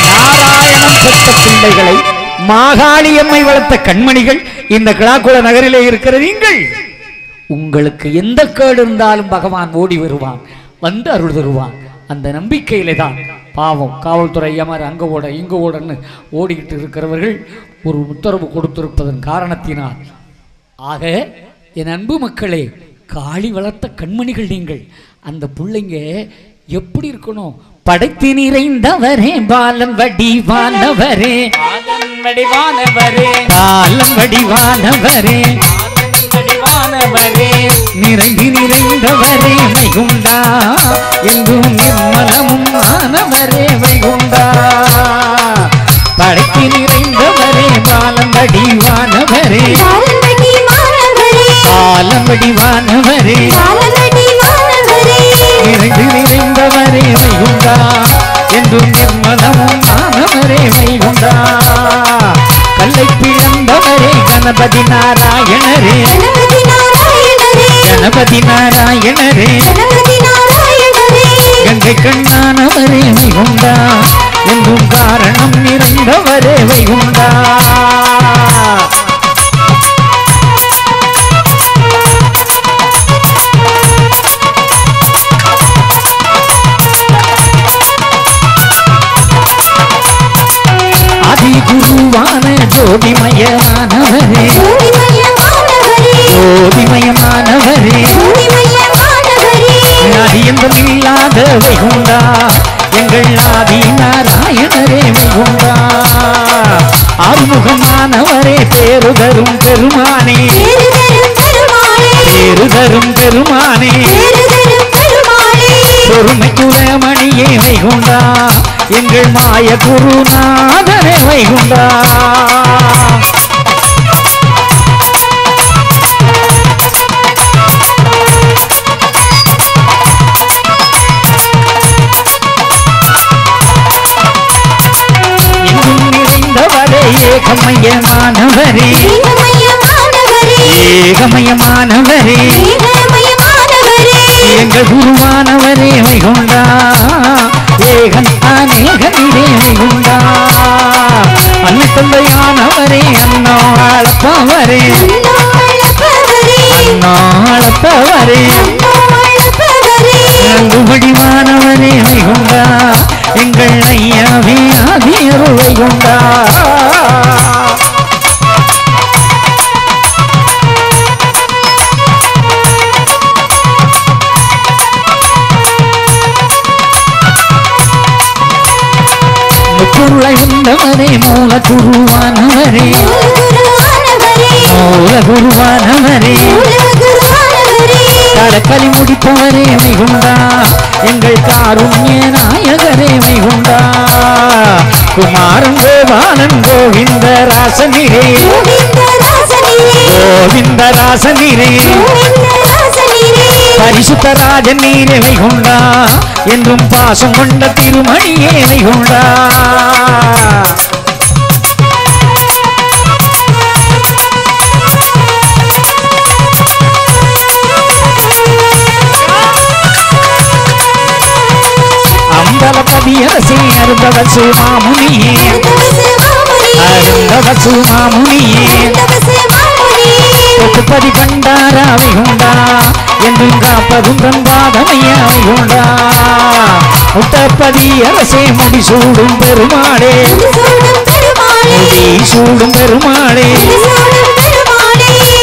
நாராயணன் பெற்ற பிள்ளைகளை மாகாளியம்மை வளர்த்த கண்மணிகள் இந்த கிளாக்குள நகரிலே இருக்கிற நீங்கள் உங்களுக்கு எந்த கேடு இருந்தாலும் பகவான் ஓடி வருவான், வந்து அருள் தருவான். அந்த நம்பிக்கையிலே தான் பாவம் காவல்துறை ஐயமார் அங்க ஓட இங்க ஓடன்னு ஓடிக்கிட்டு இருக்கிறவர்கள் ஒரு உத்தரவு கொடுத்திருப்பதன் காரணத்தினால். ஆக என் அன்பு மக்களே, காளி வளர்த்த கண்மணிகள் நீங்கள். அந்த பிள்ளைங்க எப்படி இருக்கணும்? படைத்து நிறைந்தவரே பாலன் வடிவானவரே பாலன் வடிவானவரே நிறைந்து நிறைந்தவரே வைகுண்டா எங்கும் நிர்மலமும் ஆனவரே வைகுண்டா. படைத்து நிறைந்தவரே பாலன் வடிவானவரே பாலன் வடிவானவரே நிறைந்து நிறைந்தவரே வைகுண்டா என்றும் நிர்மலமும் ஆனவரே வைகுண்டா. கல்லை பிளந்தவரே கணபதி நாராயணரே கணபதி நாராயணரே கங்கை கண்ணானவரே வைகுண்டா என்றும் காரணம் நிறைந்தவரே வைகுண்டா. குருவான ஜோதிமயமானவரே ஜோதிமயமானவரே நதியென்றும் இல்லாத வைகுண்டா எங்கள் ஆதி நாராயணரே வைகுண்டா. ஆறுமுகமானவரே பேருதரும் பெருமானே பேருதரும் பெருமானே பொறுமைக்குடமணியே வைகுண்டா எங்கள் மாய குருநாதரே வைகுண்டா. எங்கும் நிறைந்தவரே ஏகமயமானவரே ஏகமயமானவரே எங்கள் குருவானவரே வைகுண்டா ஏகன் அநேகனிலே வைகுண்டா. அன்னை தந்தையானவரே அண்ணா அளப்பவரே அண்ணா அளப்பவரே வடிவானவரே வைகுண்டா எங்கள் ஐயாவே ஆதியரு வைகுண்டா. பொருளை உண்டவரே மூல குருவானவரே மூல குருவானவரே கடை களி முடிப்பவரே வைகுண்டா எங்கள் காருண்ய நாயகரே வைகுண்டா குமாரன் கோபாலன் கோவிந்தராசனிரே கோவிந்தராசனிரே பரிசுத்தராஜன் நீரே வைகுண்டா என்றும் பாசம் கொண்ட திருமணியே வைகுண்டா அம்பலபதி அரசே அருந்தவர் சுமாமுனியே அருந்தவர் சுமாமுனியே பதி பண்டாரா வைகுண்டா என்றும் காப்பதும் தன்பாதமையா வைகுண்டா முட்டப்பதி அரசே முடிசூடும் பெருமாளே முடிசூடும் பெருமாளே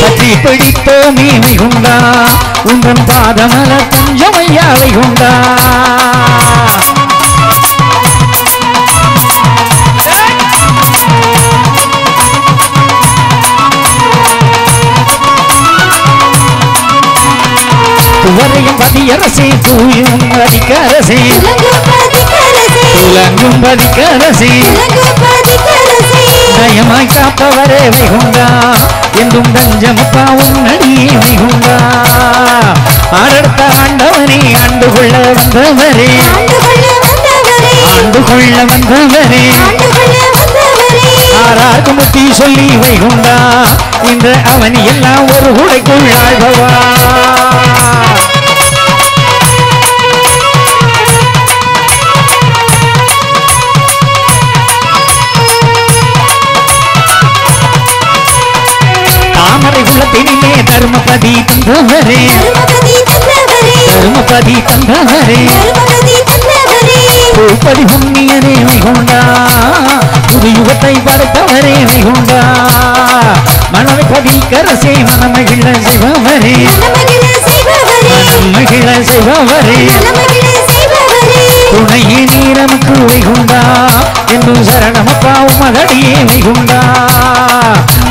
பற்றி பிடித்தோமே வைகுண்டா உந்தன் பாதமல தஞ்சமையா வைகுண்டா துவரையும் பதியரசே தூயும் பதிக்கரசே துலங்கும் பதிக்கரசே நயமாய் காப்பவரே வைகுண்டா என்றும் தஞ்சமப்பா உன்னடியே வைகுண்டா ஆடர்த்த ஆண்டவனே ஆண்டு கொள்ள வந்தவரே ஆண்டு கொள்ள வந்தவரே ஆறார்க்கு முத்தி சொல்லி வைகுண்டா இன்று அவன் எல்லாம் ஒரு உடைக்குள் ஆழ்பவா தாமரை குலத்தினிலே தர்மபதி தந்தவரே தர்மபதி தந்தவரே பூப்பதி புண்ணியரே வைகுண்டா புது யுகத்தை படைத்தவரே வைகுண்டா மணமைப்பதி கரசே மனமகிழ செய்பவரே மனமகிழ செய்பவரே துணையே நீரமுக்கு வைகுண்டா என்னும் சரணமப்பா உமதடியே வைகுண்டா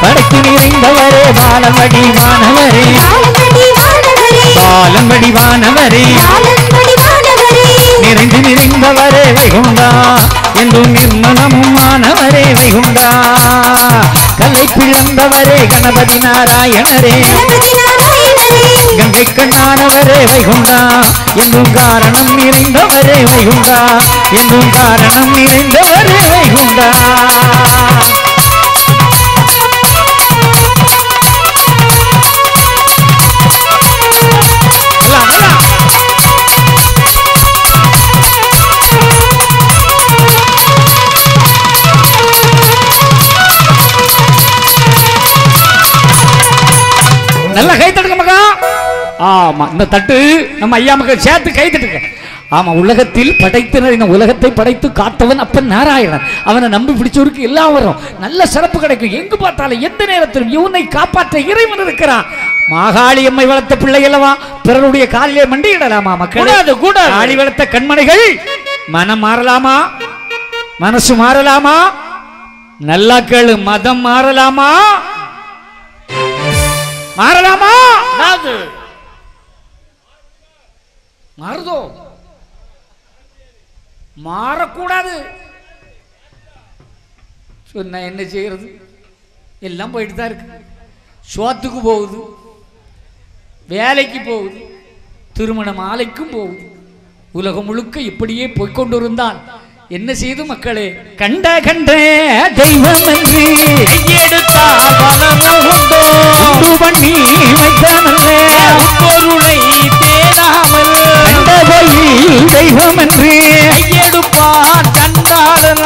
படைத்து நிறைந்தவரே பாலம்படி வானவரே பாலம்படி வானவரே நிறைந்து நிறைந்தவரே வைகுண்டா என்றும் நிர்மலமும் மாணவரே வைகுண்டா கல்லை பிளந்தவரே கணபதி நாராயணரே கங்கை கண்ணானவரே வைகுண்டா என்றும் காரணம் நிறைந்தவரே வைகுண்டா என்றும் காரணம் நிறைந்தவரே வைகுண்டா நல்ல கை தட்டுங்க மகா. ஆமா, இந்த தட்டு நம்ம ஐயா மக்கள் சேர்த்து கை தட்டுங்க. ஆமா, உலகத்தில் படைத்தினர் இந்த உலகத்தை படைத்து காத்தவன் அப்பன் நாராயணன். அவனை நம்பி பிடிச்சவருக்கு எல்லாம் வரும், நல்ல சிறப்பு கிடைக்கும். எங்கு பார்த்தாலும் எந்த நேரத்திலும் இவனை காப்பாற்ற இறைவன் இருக்கிறான். மாகாளி அம்மை வளர்த்த பிள்ளை அல்லவா, பிறருடைய காலிலே மண்டியிடலாமா மக்கள்? கூட காளி வளர்த்த கண்மணிகள் மனம் மாறலாமா, மனசு மாறலாமா? நல்லா கேளு, மதம் மாறலாமா, மாறலாமா? மாறுதோ? மாறக்கூடாது. சொன்ன என்ன செய்யறது? எல்லாம் போயிட்டு தான் இருக்கு. சோத்துக்கு போகுது, வேலைக்கு போகுது, திருமண மாலைக்கும் போகுது. உலகம் முழுக்க இப்படியே போய்கொண்டு இருந்தால் என்ன செய்து மக்களே? கண்ட கண்ட தெய்வம் என்று எடுத்தால் பலமும் உண்டோ, பண்ணி வைத்தானே பொருளை தேடாமல் கண்ட தெய்வம் என்று எடுப்பான் கண்டாளன்.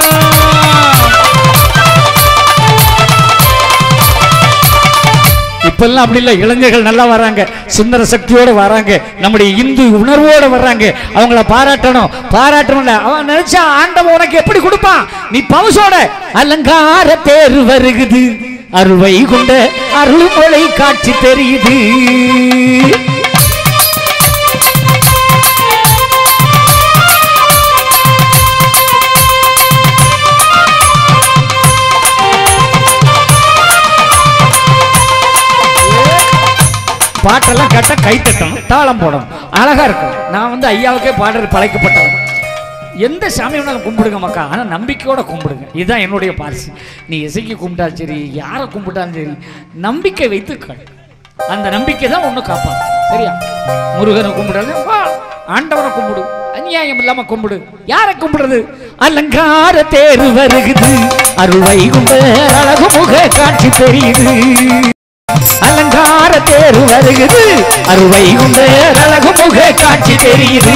இப்பெல்லாம் அப்படி இல்லை, இளைஞர்கள் நல்லா வராங்க, சுந்தர சக்தியோட வராங்க, நம்முடைய இந்து உணர்வோட வர்றாங்க. அவங்கள பாராட்டணும், பாராட்டணும். அவன் நினைச்சா ஆண்டவன் உனக்கு எப்படி கொடுப்பான்? நீ பவுசோட அலங்கார தேர் வருகுது, அருள்வை கொண்ட அருள்மொழி காட்சி தெரியுது. பாட்டெல்லாம் கேட்டா கை தட்டணும், தாளம் போடணும், அழகா இருக்கும். நான் வந்து ஐயாவுக்கே பாடுறது பழக்கப்பட்டவன். எந்த சாமி வேணாலும் கும்பிடுங்க மக்கா, ஆனால் நம்பிக்கையோட கும்பிடுங்க. இதுதான் என்னுடைய பாலிசி. நீ இசைக்கு கும்பிட்டாலும் சரி, யாரை கும்பிட்டாலும் சரி, நம்பிக்கை வைத்து அந்த நம்பிக்கை தான் ஒன்று காப்பாது. சரியா? முருகனை கும்பிடாலும் வா, ஆண்டவனை கும்பிடு, அநியாயம் இல்லாம கும்பிடு. யாரை கும்பிடுறது? அலங்கார தேர் வருகுது, அருள் வைகுண்ட அழகு முக காட்சி தெரியுது. அலங்கார தேர் வருகுது, அருள் வைகுண்ட அழகு முக காட்சி தெரியுது.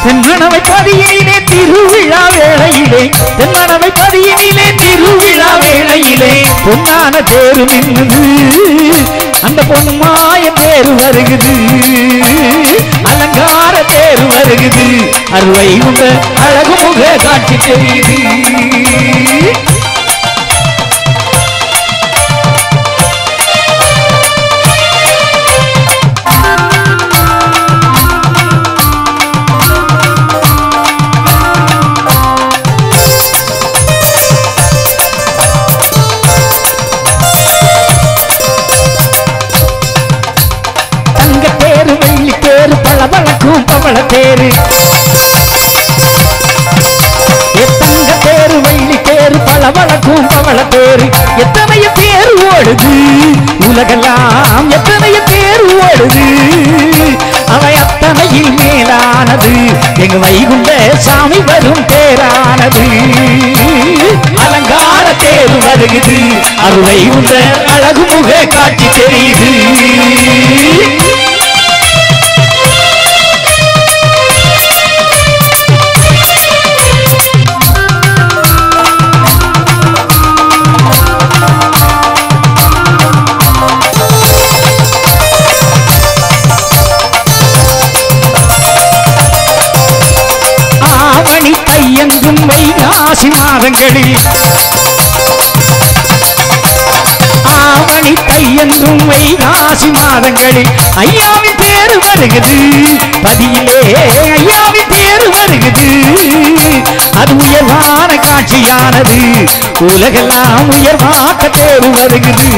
தென்னணவை பதியிலே திருவிழா வேளையிலே, தென்னணவை பதியிலே திருவிழா வேளையிலே பொன்னான தேரு நின்னுது, அந்த பொன்மாய தேரு வருகுது. அலங்கார தேரு வருகுது, அருளை உண்ட அழகு முக காட்சி தெரியுது. பழக்கும் பவள தேரு, தங்க தேரு வெள்ளி தேரு பளபளக்கும் பவள தேரு. எத்தனைய தேர் ஓடுது உலகெல்லாம், எத்தனைய தேர் ஓடுது, அவை அத்தனையில் மேலானது எங்க வைகுண்ட சாமி வரும் தேரானது. அலங்கார தேரு வருகுது, அருளை உண்ட அழகு முக காட்சி தெரியுது. தையெங்கும் வைகாசி மாதங்களில், ஆவணி தையெங்கும் வைகாசி மாதங்களில் ஐயாவின் தேர் வருகுது பதியிலே, ஐயாவின் தேர் வருகுது. அது உயர்வான காட்சியானது, உலகெல்லாம் உயர்வாக்க தேர் வருகுது.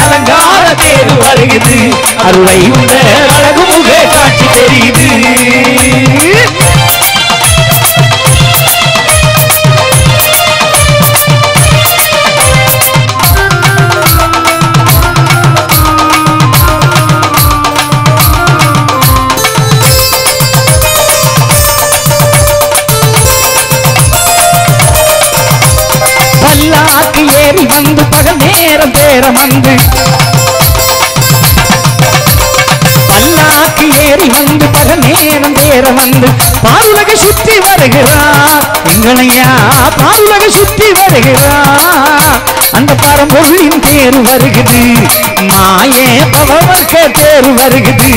அலங்கார தேர் வருகுது, அருளை உண்ட அழகு முக காட்சி தெரியுது. பல்லாக்கு ஏறி வந்து பகல் நேரம் தேரம் வந்து, பல்லாக்கு ஏறி வந்து பகல் நேரம் தேரம் வந்து பாருலக சுற்றி வருகிறார் எங்களையா, பாருலக சுற்றி வருகிறார். அந்த பரம்பொருளின் தேர் வருகுது, மாயே பவர்க்க தேர் வருகுது.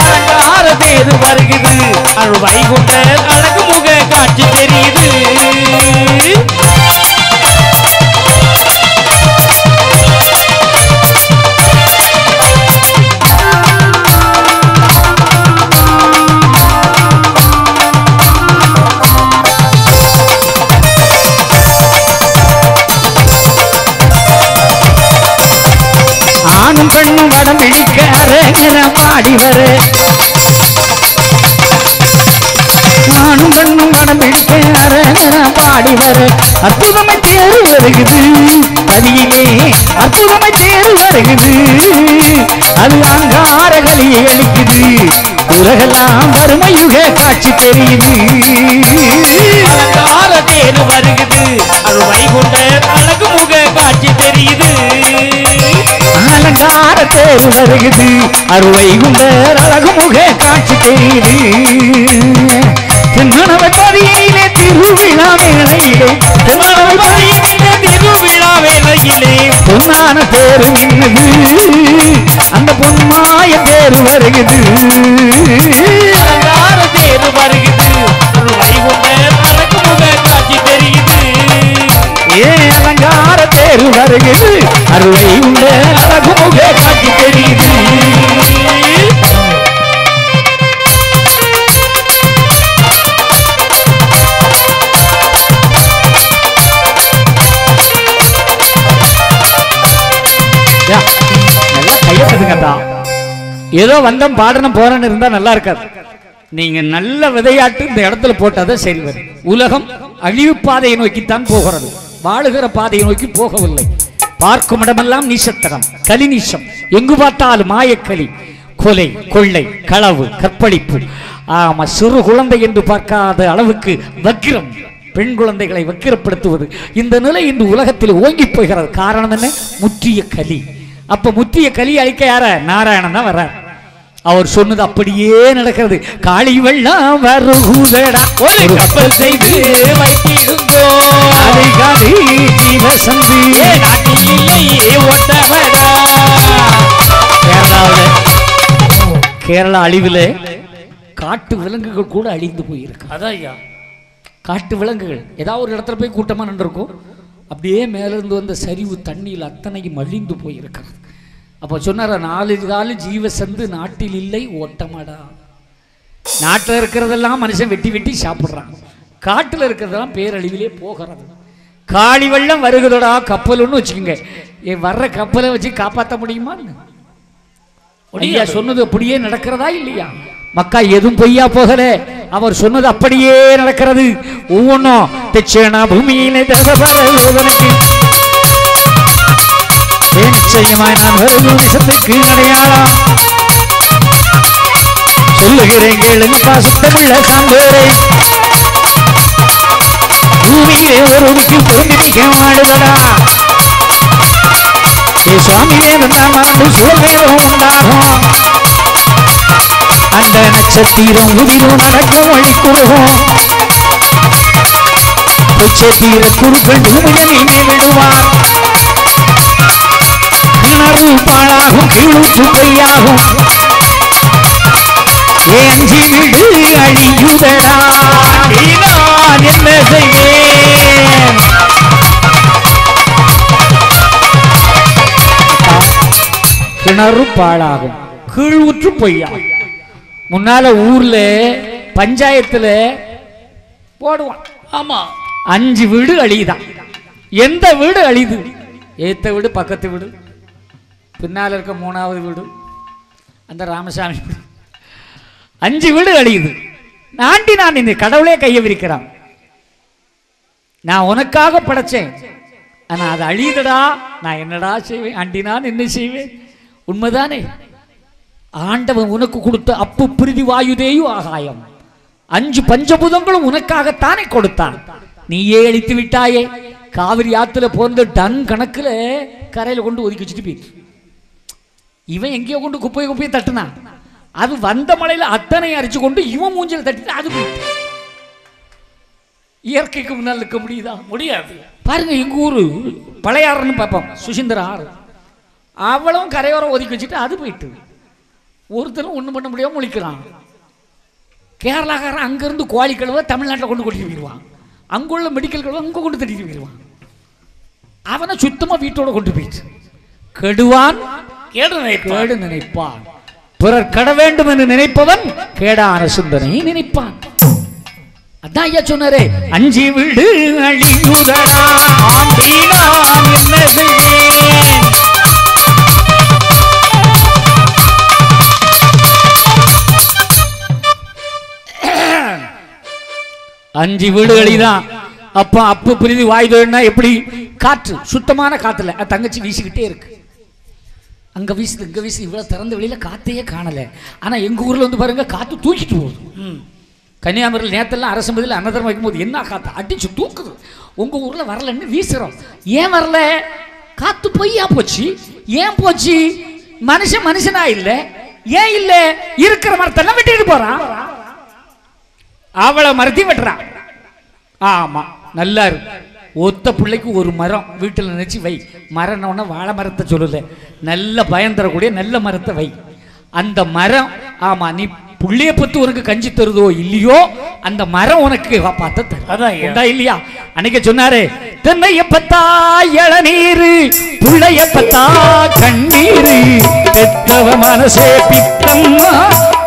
அலங்கார தேர் வருகுது, அருள் வைகுண்ட அழகு முக காட்சி தெரியுது. ஆணும் பெண்ணும் வடம் இழிக்க அரங்கன பாடி வர, ஆணும் பெண்ணும் வடம் இழிக்க அரங்கன பாடி வர அற்புதமாய் தேர் வருகுது பதியிலே, அற்புதமாய் தேர் வருகுது. அது அங்கார கலியை அளிக்குது, உலகெல்லாம் வறுமையுக காட்சி தெரியுது. அலங்கார தேர் வருகுது, அது வைகுண்ட அழகு முக காட்சி தெரியுது. அலங்கார தேர் வருகுது, அருளை உண்ட அழகு முக காட்சி தெரியுது. தென்னணவை பதியிலே திருவிழா வேளையிலே, தென்னணவை பதியிலே திருவிழா வேளையிலே பொன்னான தேர் நின்னது, அந்த பொன்மாய தேர் வருகுது. அலங்கார தேர் வருகுது, அருளை உண்ட அழகு முக காட்சி தெரியுது. ஏ அலங்கார தேர் வருகுது, அருளை உண்ட அழகு முக காட்சி தெரியுது. Yeah. ஏதோ வந்தம் பாடணும் போறேன்னு இருந்தா நல்லா இருக்காது. நீங்க நல்ல விதையாட்டு இந்த இடத்துல போட்டாதான் சரி வரும். உலகம் அழிவு பாதையை நோக்கித்தான் போகிறது, வாழுகிற பாதையை நோக்கி போகவில்லை. பார்க்கும் இடமெல்லாம் நீசத்தனம், கலி நீசம், எங்கு பார்த்தாலும் மாயக்களி, கொலை, கொள்ளை, களவு, கற்பழிப்பு. ஆமா, சிறு குழந்தை என்று பார்க்காத அளவுக்கு வக்கிரம், பெண் குழந்தைகளை வக்கிரப்படுத்துவது, இந்த நிலை இன்று உலகத்தில் ஓங்கி போகிறது. காரணம் என்ன? முற்றிய கலி. அப்ப முற்றிய கலி அழிக்க யார? நாராயணன் தான் வர்றார். அவர் சொன்னது அப்படியே நடக்கிறது. காளி வெள்ளம் வருகுதடா, ஒரு கப்பல் செய்து வைத்திருந்தோ, அதை காளி ஜீவசந்தி நாட்டிலேயே ஒட்டவடா. கேரளா அழிவில் காட்டு விலங்குகள் கூட அழிந்து போயிருக்கு. அதான் ஐயா, காட்டு விலங்குகள் ஏதாவது ஒரு இடத்துல போய் கூட்டமாக நின்றுருக்கும், அப்படியே மேலிருந்து வந்த சரிவு தண்ணியில் அத்தனையும் அழிந்து போயிருக்கிறது. அப்போ சொன்னார 4 காலு ஜீவசந்து நாட்டில் இல்லை ஓட்டமாடா. நாட்டில் இருக்கிறதெல்லாம் மனுஷன் வெட்டி வெட்டி சாப்பிட்றான், காட்டில் இருக்கிறதெல்லாம் பேரழிவிலே போகிறது. காளி வெள்ளம் வருகிறதா கப்பல்னு வச்சுக்கோங்க. வர்ற கப்பலை வச்சு காப்பாற்ற முடியுமா? ஐயா சொன்னது அப்படியே நடக்கிறதா இல்லையா? மக்கா எதுவும் பொய்யா போகல, அவர் சொன்னது அப்படியே நடக்கிறது. ஒவ்வொன்றும் தெச்சேனா பூமியிலே தர்மபரனுக்கு நிச்சயமாய் நான் வருவது சத்துக்கு அடையாளம் சொல்லுகிறேன் கேளுங்க பாசத்தமுள்ள சான்றோரை. பூமியிலே ஒருவருக்கு பொருந்திக்க மாடுதடா. சுவாமியே மறந்து சூழ்நிலும் உண்டாகும். அந்த நட்சத்திரம் உதிரும் நடக்கும் வழிக்குருகும். உச்சத்தீர குருக்கள் பூமியை விடுவார். கிணறு பாழாகும், கீழூற்று பொய்யாகும். ஏஞ்சி விடு அழியுதடா, நான் என்ன செய்வேன்? கிணறு பாழாகும், கீழூற்று பொய்யாகும். முன்னால ஊர்ல பஞ்சாயத்துல போடுவான். ஆமா, 5 வீடு அழியுதான். எந்த வீடு அழியுது? ஏத்த வீடு, பக்கத்து வீடு, பின்னால் இருக்க 3வது வீடு, அந்த ராமசாமி வீடு. 5 வீடு அழியுது. நான் இந்த கடவுளே கையை விரிக்கிறான். நான் உனக்காக படைச்சேன், ஆனா அது அழியுதடா. நான் என்னடா செய்வேன்? ஆண்டி நான் என்ன செய்வேன்? உண்மைதானே? ஆண்டவன் உனக்கு கொடுத்த அப்பு பிரிதி வாயுதேயு ஆகாயம் 5 பஞ்சபூதங்களும் உனக்காகத்தானே கொடுத்தான். நீயே அழித்து விட்டாயே. காவிரி ஆத்துல போன்ற டன் கணக்குல கரையில கொண்டு ஒதுக்கி வச்சுட்டு போயிட்டு, இவன் எங்கேயோ கொண்டு குப்பையை தட்டுனான். அது வந்த மலையில அத்தனை அரிச்சு கொண்டு இவன் மூஞ்சில தட்டிட்டு அது போயிட்டு. இயற்கைக்கு முன்னால் இருக்க முடியுதா? முடியாது. பாருங்க, எங்க ஊரு பழையாறுன்னு பார்ப்போம், சுசீந்திர ஆறு, அவ்வளவும் கரையோரம் ஒதுக்கி வச்சுட்டு அது போயிட்டு. ஒருத்தரும் ஒன்றும் பண்ண முடியாம முழிக்கிறான். கேரளாக்காரன் அங்கிருந்து கோழி கழுவ தமிழ்நாட்டில் கொண்டு கொட்டிட்டு போயிடுவான். அங்குள்ள மெடிக்கல் கழுவ அங்கே கொண்டு தட்டிட்டு போயிடுவான். அவனை சுத்தமா வீட்டோட கொண்டு போயிட்டு கெடுவான், கேடு நினைப்பான். பிறர் கட வேண்டும் என்று நினைப்பவன் கேடான சிந்தனை நினைப்பான். அதான் ஐயா சொன்னாரே, 5 வீடு அழியுதடா, ஆண்டி நான் என்ன செய்வேன்? 5 வீடு அழிதான். அப்ப அப்பு பிரிதி வாயுதோன்னா எப்படி? காற்று, சுத்தமான காத்துல தங்கச்சி வீசிக்கிட்டே இருக்கு. அங்க வீசுது, இங்க வீசு, இவ்வளவு திறந்த வெளியில காத்தையே காணல. ஆனா எங்க ஊர்ல வந்து பாருங்க, காத்து தூக்கிட்டு போகுது. கன்னியாகுமரியில் நேரத்தெல்லாம் அரசம்பதியில் அன்னதானம் வைக்கும்போது என்ன காத்து அடிச்சு தூக்குது. உங்க ஊர்ல வரலன்னு வீசுறோம். ஏன் வரல? காத்து பொய்யா போச்சு. ஏன் போச்சு? மனுஷனா இல்ல. ஏன் இல்ல? இருக்கிற மரத்தெல்லாம் வெட்டிட்டு போறான். அவளை மரத்தி வெட்டுறான். ஆமா, நல்லா இருக்கு. ஒத்த பிள்ளைக்கு ஒரு மரம் வீட்டில் நினைச்சு வை. மரம்னா வாழை மரத்தை சொல்லல, நல்ல பயன் தரக்கூடிய நல்ல மரத்தை வை. அந்த மரம், ஆமா, நீ புள்ளைய பத்து உனக்கு கஞ்சி தருதோ இல்லையோ, அந்த மரம் உனக்கு பார்த்த தரும் இல்லையா? அன்னைக்கு சொன்னாரு, தென்னைய பத்தா இளநீரு, புள்ளைய பத்தா கண்ணீரு, பெத்தவ மனசே பித்தம்மா,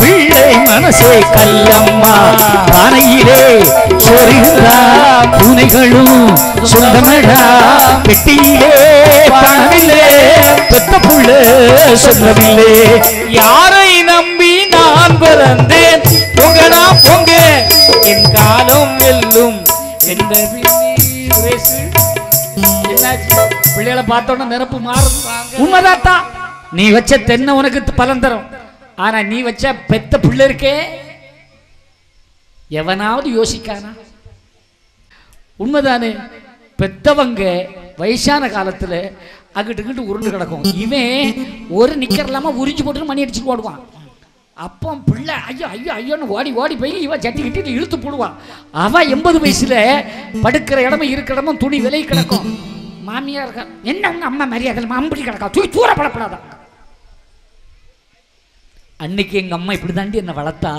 பிள்ளை மனசே கல்லம்மா, பானையிலே சொரிந்தா பூனைகளும் சொந்தமடா, பெட்டியிலே பணமில்லே, பெத்த புள்ள சொந்தமில்லே, யாரை பிறந்தேன் பொங்கடா பொங்க என் காலம் வெல்லும் என்ன பிள்ளைகளை பார்த்தோன்னா நிரப்பு மாறும். உண்மைதாத்தா, நீ வச்ச தென்னை உனக்கு பலன் தரும். ஆனா நீ வச்ச பெத்த பிள்ளை இருக்கே எவனாவது யோசிக்கானா? உண்மைதானே? பெத்தவங்க வயசான காலத்துல அங்கிட்டு உருண்டு கிடக்கும். இவன் ஒரு நிக்கர் இல்லாம உறிஞ்சு போட்டு மணி அடிச்சு போடுவான். அப்போ பிள்ளை ஐயோ ஐயோ ஐயோன்னு ஓடி ஓடி போய் இவன் ஜட்டி கட்டி இழுத்து போடுவான். அவன் 80 வயசுல படுக்கிற இடமும் இருக்கிற இடமும் துணி விலை கிடக்கும். மாமியா இருக்கா என்ன உங்க அம்மா மரியாதை அம்படி கிடக்கா தூக்கி தூரப்படப்படாதான். அன்னைக்கு எங்க அம்மா இப்படி தாண்டி என்ன வளர்த்தா,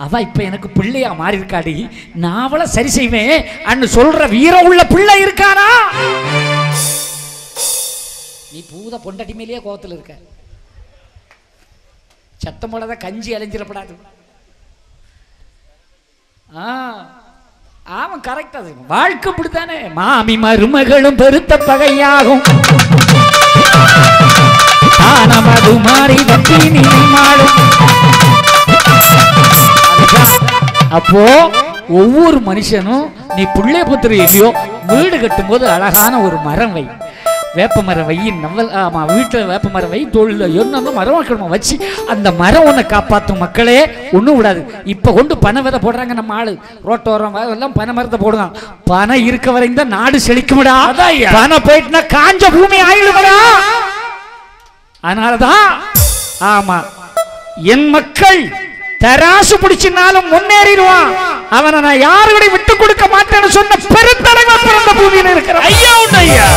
அவ இப்ப எனக்கு பிள்ளையா மாறி இருக்காடி, நான் அவளை சரி செய்வேன் அன்னு சொல்ற வீரம் உள்ள பிள்ளை இருக்கானா? நீ பூத பொண்டாட்டி மேலேயே கோவத்தில் இருக்க. சத்தம் போலத கஞ்சி அலைஞ்சிடப்படாது. அவன் கரெக்டா வாழ்க்கை அப்படித்தானே. மாமி மருமகளும் பெருத்த பகையாகும், மது மாறி வட்டி நீ மாடும். அப்போ ஒவ்வொரு மனுஷனும் நீ பிள்ளை புத்திர இல்லையோ வீடு கட்டும் போது அழகான ஒரு மரம் வை, வேப்ப மரம் வை. ஆமா, வீட்டில் வேப்ப மரம் வை, தொழில் என்ன மரம் வச்சு அந்த மரம் ஒன்று காப்பாற்றும். மக்களே ஒன்றும் விடாது. இப்போ கொண்டு பனை விதை போடுறாங்க நம்ம ஆளு, ரோட்டோரம் எல்லாம் பனை மரத்தை போடுவான். பனை இருக்க வரைக்கும் தான் நாடு செழிக்கும்டா. பனை போயிட்டுனா காஞ்ச பூமி ஆயிடுவடா. அதனாலதான் ஆமா என் மக்கள் தராசு பிடிச்சினாலும் முன்னேறிடுவான். அவனை நான் யாருடைய விட்டு கொடுக்க மாட்டேன்னு சொன்ன பெருந்தலைவர் பிறந்த பூமியில் இருக்கிற ஐயா உண்டு ஐயா.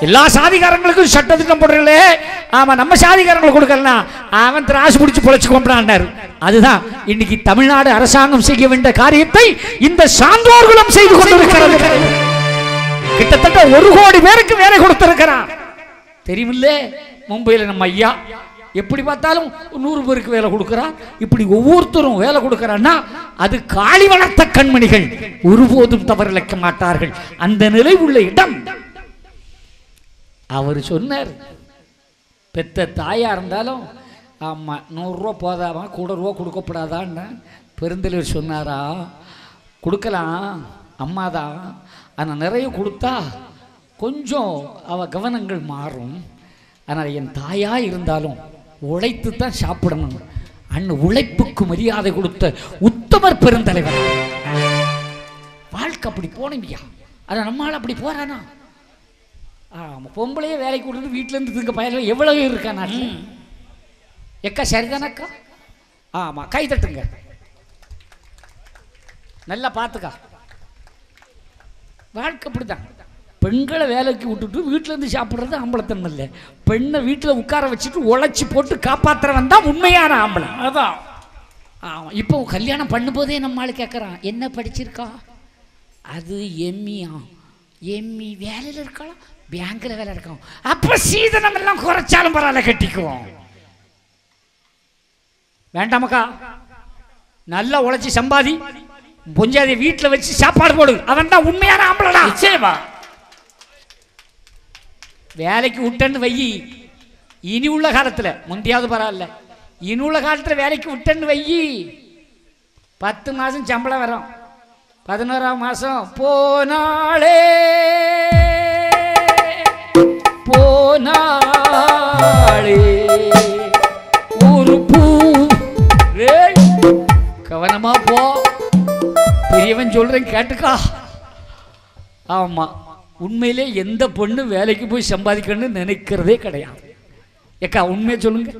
எல்லா சாதிகாரங்களுக்கும் சட்டத்திட்டம் போடுறீங்களே, ஆமா நம்ம சாதிகாரங்களுக்கு கொடுக்கலாம். அவன் திராசு பிடிச்சு பொழைச்சு கொண்டாண்டாரு. அதுதான் இன்னைக்கு தமிழ்நாடு அரசாங்கம் செய்ய வேண்டிய காரியத்தை இந்த சான்றோர்களும் செய்து கொண்டிருக்கிறது. கிட்டத்தட்ட 1 கோடி பேருக்கு வேலை கொடுத்திருக்கிறார். தெரியுமில்ல, மும்பையில் நம்ம ஐயா எப்படி பார்த்தாலும் 100 பேருக்கு வேலை கொடுக்கிறார். இப்படி ஒவ்வொருத்தரும் வேலை கொடுக்கிறான்னா அது காளி வளர்த்த கண்மணிகள் ஒருபோதும் தவறிழைக்க மாட்டார்கள். அந்த நிலை உள்ள இடம். அவர் சொன்னார், பெத்த தாயா இருந்தாலும் ஆமா 100 ரூபா போதாமா கூட ரூபா கொடுக்கப்படாதான்னு. பெருந்தலைவர் சொன்னாரா, கொடுக்கலாம் அம்மாதான், ஆனால் நிறைய கொடுத்தா கொஞ்சம் அவ கவனங்கள் மாறும். ஆனால் என் தாயா இருந்தாலும் உழைத்து தான் சாப்பிடணும். அண்ணன் உழைப்புக்கு மரியாதை கொடுத்த உத்தமர் பெருந்தலைவர். வாழ்க்கை அப்படி போனீங்க. ஆனால் நம்மளால் அப்படி போறானா? பொம்பளையே வேலைக்கு விட்டுட்டு வீட்டில இருந்து இருக்க பயன் எவ்வளவு இருக்கா நாட்டில்? எக்கா சரிதானக்கா? ஆமா, கை தட்டுங்க, நல்லா பார்த்துக்கா. வாழ்க்கை அப்படிதான். பெண்களை வேலைக்கு விட்டுட்டு வீட்டில் இருந்து சாப்பிட்றது ஆம்பளத்தன்மை இல்லை. பெண்ணை வீட்டில் உட்கார வச்சுட்டு உழைச்சி போட்டு காப்பாற்றுறவன் தான் உண்மையான ஆம்பளை. அதான் ஆமாம். இப்போ கல்யாணம் பண்ணும்போதே நம்ம ஆள் கேட்குறான், என்ன படிச்சிருக்கா? அது எம்இயா? எம்இ வேலையில் இருக்கலாம், பேங்க்கில் வேலை இருக்கலாம். அப்போ சீதனம் எல்லாம் குறைச்சாலும் பரவாயில்ல, கட்டிக்குவோம். வேண்டாமக்கா, நல்லா உழைச்சி சம்பாதி, பொஞ்சாதி வீட்டில் வச்சு சாப்பாடு போடு, அவன் தான் உண்மையான ஆம்பளடா. நிச்சயமா. வேலைக்கு விட்டன்னு வை, இனி உள்ள காலத்தில், முந்தையாவது பரவாயில்ல, இனி உள்ள காலத்தில் வேலைக்கு விட்டன்னு வை, 10 மாதம் சம்பளம் வரும். 11ஆம் மாதம் போனாளே போனாளே ஒரு பூ. கவனமா போ, பெரியவன் சொல்றேன் கேட்டுக்கா. ஆமா, உண்மையிலே எந்த பொண்ணு வேலைக்கு போய் சம்பாதிக்கணும்னு நினைக்கிறதே கிடையாது. ஏக்கா உண்மையை சொல்லுங்க.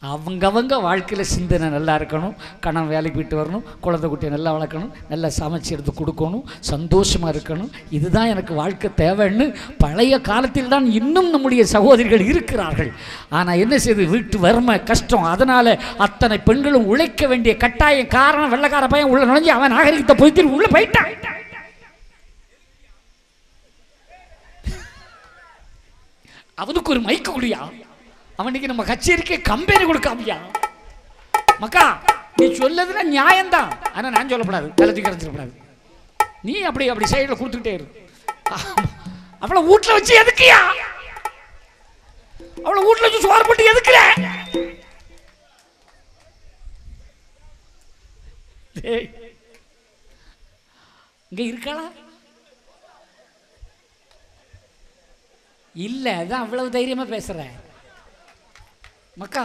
அவங்கவங்க வாழ்க்கையில் சிந்தனை நல்லா இருக்கணும், கணவன் வேலைக்கு போயிட்டு வரணும், குழந்தை குட்டியை நல்லா வளர்க்கணும், நல்லா சமைச்சு எடுத்து கொடுக்கணும், சந்தோஷமாக இருக்கணும். இதுதான் எனக்கு வாழ்க்கை தேவைன்னு பழைய காலத்தில் தான் இன்னும் நம்முடைய சகோதரிகள் இருக்கிறார்கள். ஆனால் என்ன செய்யுது, வீட்டு வறுமை கஷ்டம், அதனால் அத்தனை பெண்களும் உழைக்க வேண்டிய கட்டாயம். காரணம், வெள்ளக்கார பையன் உள்ள நுழைஞ்சு அவன் நாகரிகத்தை பொய்த்து உள்ள போயிட்டான். அவனுக்கு ஒரு மைக்கு குடியா, அவனுக்கு நம்ம கச்சேரிக்கே கம்பெனி கொடுக்காமையா? மக்கா, நீ சொல்லதுன்னா நியாயம்தான், ஆனா நான் சொல்லப்படாது, கலத்தி கரைச்சிடப்படாது. நீ அப்படி அப்படி சைடில் கொடுத்துக்கிட்டே இரு. அவளை வீட்டில் வச்சு எதுக்கியா? அவளை வீட்டில் வச்சு சோறு போட்டு எதுக்குற? இங்க இருக்காளா? இல்ல, அதான் அவ்வளவு தைரியமா பேசுற மக்கா.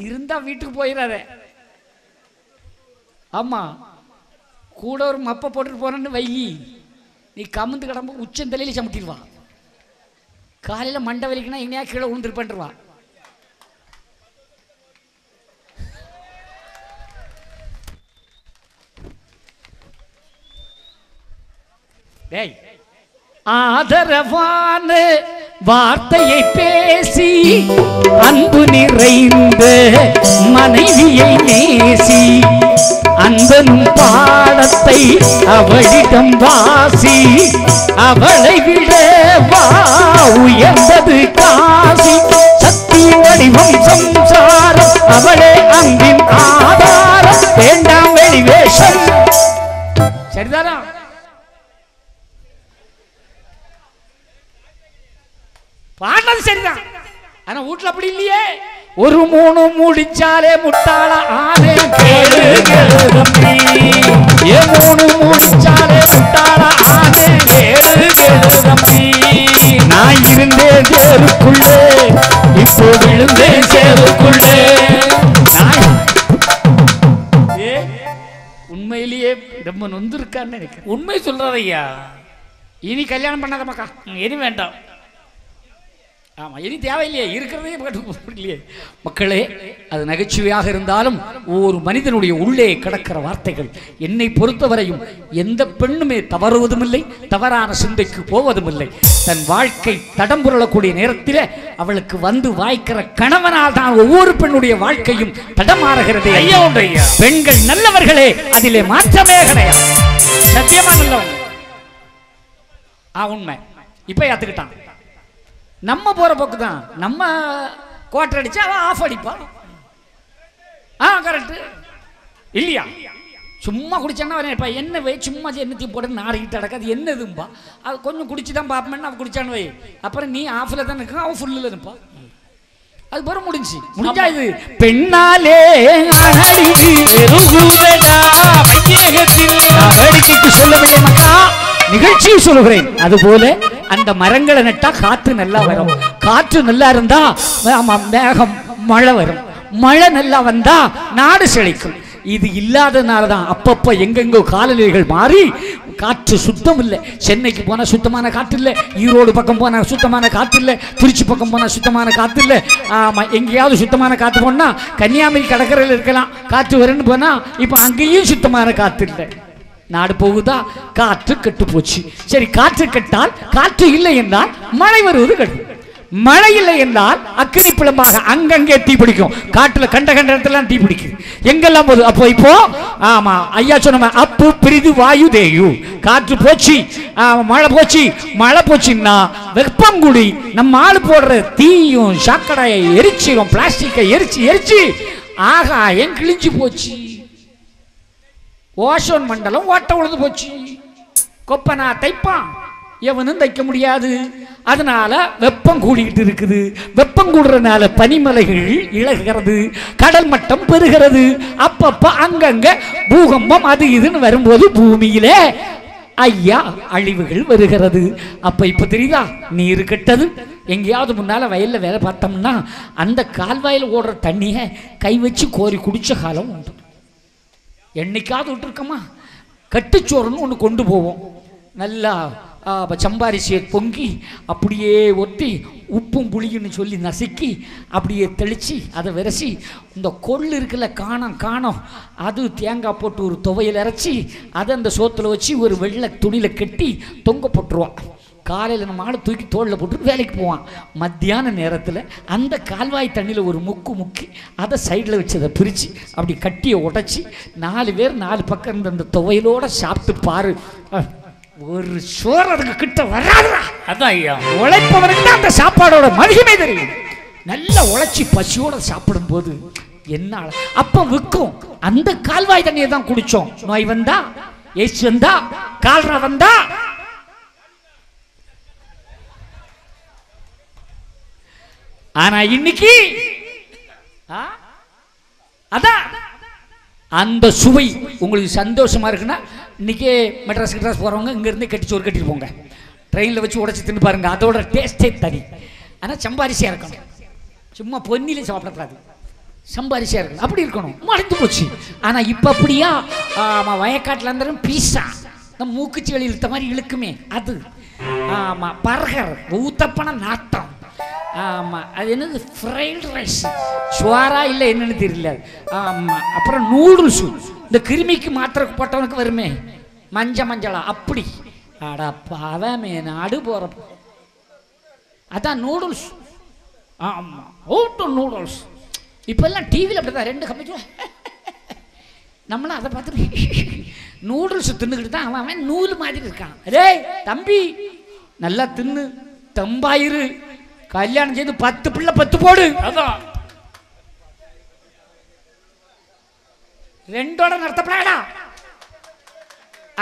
இருந்தா வீட்டுக்கு போயிடாத. ஆமா, கூட ஒரு மப்பை போட்டுட்டு போறேன்னு வை, நீ கமுந்து கிடம்பு உச்சந்தலையில சமட்டிடுவா. காலையில மண்டை வலிக்குன்னா இனியா கீழே விழுந்துருப்பேன்ருவா. டேய், ஆதரவான வார்த்தையை பேசி அன்பு நிறைந்த மனைவியை நேசி, அன்பனும் பாடத்தை அவளிடம் வாசி, அவளை விட வா உயர்ந்தது காசி, சக்தி வடிவம் சம்சாரம் அவளே அன்பின் ஆதாரம், வேண்டாம் வெளிவேஷம். சரிதானா? பாடுறது சரிதான், ஆனா வீட்டுல அப்படி இல்லையே. ஒரு மூணு முடிச்சாலே முட்டாள ஆனே கேளு தம்பி, ஏ மூணு முடிச்சாலே முட்டாள ஆனே கேளு தம்பி. நான் இருந்தேன் சேருக்குள்ளே, இப்போ விழுந்தேன் சேருக்குள்ளே. உண்மையிலேயே ரொம்ப நொந்து இருக்கான்னு நினைக்கிறேன். உண்மை சொல்றாரு ஐயா. இனி கல்யாணம் பண்ணாத மக்கா, இனி வேண்டாம். ஆமா, இனி தேவையில்லையே, இருக்கிறதே இல்லையே. மக்களே, அது நகைச்சுவையாக இருந்தாலும் ஒரு மனிதனுடைய உள்ளே கிடக்கிற வார்த்தைகள். என்னை பொறுத்தவரையும் எந்த பெண்ணுமே தவறுவதும் இல்லை, தவறான சிந்தைக்கு போவதும் இல்லை. தன் வாழ்க்கை தடம் புரளக்கூடிய நேரத்தில் அவளுக்கு வந்து வாய்க்கிற கணவனால் தான் ஒவ்வொரு பெண்ணுடைய வாழ்க்கையும் தடமாறுகிறது. ஐயா உண்டு ஐயா, பெண்கள் நல்லவர்களே, அதிலே மாற்றமே கிடையாது. சத்தியமா நல்லவங்க. உண்மை. இப்ப ஏத்துக்கிட்டான். நம்ம போற போக்கு தான். நம்ம குவார்டர் அடிச்சா அவன் ஆஃப் அடிப்பா. கரெக்ட் இல்லையா? சும்மா குடிச்சான்னா வரேன்ப்பா, என்ன வை சும்மா என்னத்தையும் போட்டு நாடிக்கிட்டு அடக்க, அது என்னதும்பா, அது கொஞ்சம் குடிச்சு தான் பார்ப்பேன்னு அவன் குடிச்சான்னு வை. அப்புறம் நீ ஆஃபில் தான் இருக்க, அவன் ஃபுல்லில் இருப்பா. அது பிற முடிஞ்சு முடிஞ்சா இது பெண்ணாலே சொல்லவில்லை மக்கா, நிகழ்ச்சியை சொல்லுகிறேன். அதுபோல அந்த மரங்களை நட்டா காத்து நல்லா வரும், காற்று நல்லா இருந்தா மேகம் மழை வரும், மழை நல்லா வந்தா நாடு செழிக்கும். இது இல்லாதனால தான் அப்பப்ப எங்கெங்கோ காலநிலைகள் மாறி காற்று சுத்தம் இல்லை. சென்னைக்கு போனால் சுத்தமான காற்று இல்லை, ஈரோடு பக்கம் போனால் சுத்தமான காற்று இல்லை, திருச்சி பக்கம் போனால் சுத்தமான காற்று இல்லை. எங்கேயாவது சுத்தமான காற்று போனால் கன்னியாகுமரி கடற்கரையில் இருக்கலாம், காற்று வரும்னு போனால் இப்போ அங்கேயும் சுத்தமான காற்று இல்லை. நாடு போகுதா, காற்று கெட்டு போச்சு. சரி, காற்று கெட்டால் காற்று இல்லை என்றால் மழை வருவது கெட்டு, மழை இல்லை என்றால் அக்கினி பிளம்பாக அங்கங்கே தீ பிடிக்கும். காட்டுல கண்ட இடத்துல தீ பிடிக்குது, எங்கெல்லாம் போகுது. அப்போ இப்போ ஆமா ஐயா சொன்ன அப்பு பிரிது வாயு தேயு, காற்று போச்சு, மழை போச்சு. மழை போச்சுன்னா வெப்பங்குடி நம்ம ஆளு போடுற தீயும் சாக்கடையை எரிச்சிடும், பிளாஸ்டிக்கை எரிச்சு எரிச்சு ஆகாயம் கிழிஞ்சு போச்சு, ஓசோன் மண்டலம் ஓட்ட உழுது போச்சு. கொப்பனா தைப்பான், எவனும் தைக்க முடியாது. அதனால வெப்பம் கூடிக்கிட்டு இருக்குது. வெப்பம் கூடுறதுனால பனிமலைகள் இழகிறது, கடல் மட்டம் பெறுகிறது. அப்பப்ப அங்கங்க பூகம்பம் அது இதுன்னு வரும்போது பூமியிலே ஐயா அழிவுகள் வருகிறது. அப்ப இப்ப தெரியுதா, நீர் கெட்டது. எங்கேயாவது முன்னால வயல்ல வேலை பார்த்தோம்னா அந்த கால்வாயில் ஓடுற தண்ணிய கை வச்சு கோரி குடிச்ச காலம் உண்டு. என்னைக்காவது விட்டுருக்கோமா? கட்டுச்சோறுன்னு ஒன்று கொண்டு போவோம், நல்லா சம்பாரிசியை பொங்கி அப்படியே ஒட்டி உப்பும் புளின்னு சொல்லி நசுக்கி அப்படியே தெளித்து அதை விரசி இந்த கொள்ளு இருக்குல்ல காணம் அது தேங்காய் போட்டு ஒரு துவையில் அரைச்சி அதை அந்த சோத்தில் வச்சு ஒரு வெள்ளை துணியில் கட்டி தொங்க போட்டுருவான். காலையில் நம்ம ஆளை தூக்கி தோளில் போட்டு வேலைக்கு போவான். மத்தியான நேரத்தில் அந்த கால்வாய் தண்ணியில் ஒரு முக்கி அதை சைடில் வச்சு அதை பிரித்து அப்படி கட்டியை உடைச்சி 4 பேர் 4 பக்கம் இருந்த அந்த துவையிலோட சாப்பிட்டு பாரு, ஒரு சோறு அதுக்கு கிட்ட வராதுடா. அதான் ஐயா, உழைப்பவனுக்கு அந்த சாப்பாடோட மகிமை தெரியும். நல்லா உழைச்சி பசியோட சாப்பிடும் போது என்ன அப்ப விற்கும். அந்த கால்வாய் தண்ணியை தான் குடிச்சோம். நோய் வந்தா, எய்ட்ஸ் வந்தா, கால்ரா வந்தா, ஆனா இன்னைக்கு அதான் அந்த சுவை உங்களுக்கு சந்தோஷமா இருக்குன்னா இன்றைக்கே மெட்ராஸ் போகிறவங்க இங்கேருந்தே கட்டிச்சோறு கட்டிட்டு போங்க. ட்ரெயினில் வச்சு உடச்சி தின்னு பாருங்க, அதோட டேஸ்டே தனி. ஆனால் சம்பாரிசியாக இருக்கணும், சும்மா பொன்னிலே சாப்பிடக்கூடாது, சம்பாரிசியாக இருக்கணும், அப்படி இருக்கணும். மறைந்து போச்சு. ஆனால் இப்போ அப்படியா? ஆமாம், வயக்காட்டில் இருந்தாலும் பீஸா நம்ம மூக்குச்சி வெளியில் இழுத்த மாதிரி இழுக்குமே அது. ஆமாம், பர்கர் ஊத்தப்பன நாட்டம். ஆமாம், அது என்னது ஃப்ரைட் ரைஸ், சுவாரா இல்லை என்னன்னு தெரியல. ஆமாம், அப்புறம் நூடுல்ஸு இந்த கிருமிக்கு மாத்திரை போட்டவனுக்கு வருமே மஞ்சளா அப்படி. அடா பாவமே, நாடு போகிறப்போ அதான் நூடுல்ஸ். ஆமாம், ஓட்டு நூடுல்ஸ். இப்போல்லாம் டிவியில் அப்படி தான் 2 கம்பி நம்மளும் அதை பார்த்துட்டு நூடுல்ஸ் தின்னுக்கிட்டு தான் அவன் நூல் மாதிரி இருக்கான். டேய் தம்பி, நல்லா தின்னு தம்பாயிரு, கல்யாணம் செய்து 10 பிள்ளை 10 போடு. அதான் 2ஓட நடத்தப்படாடா.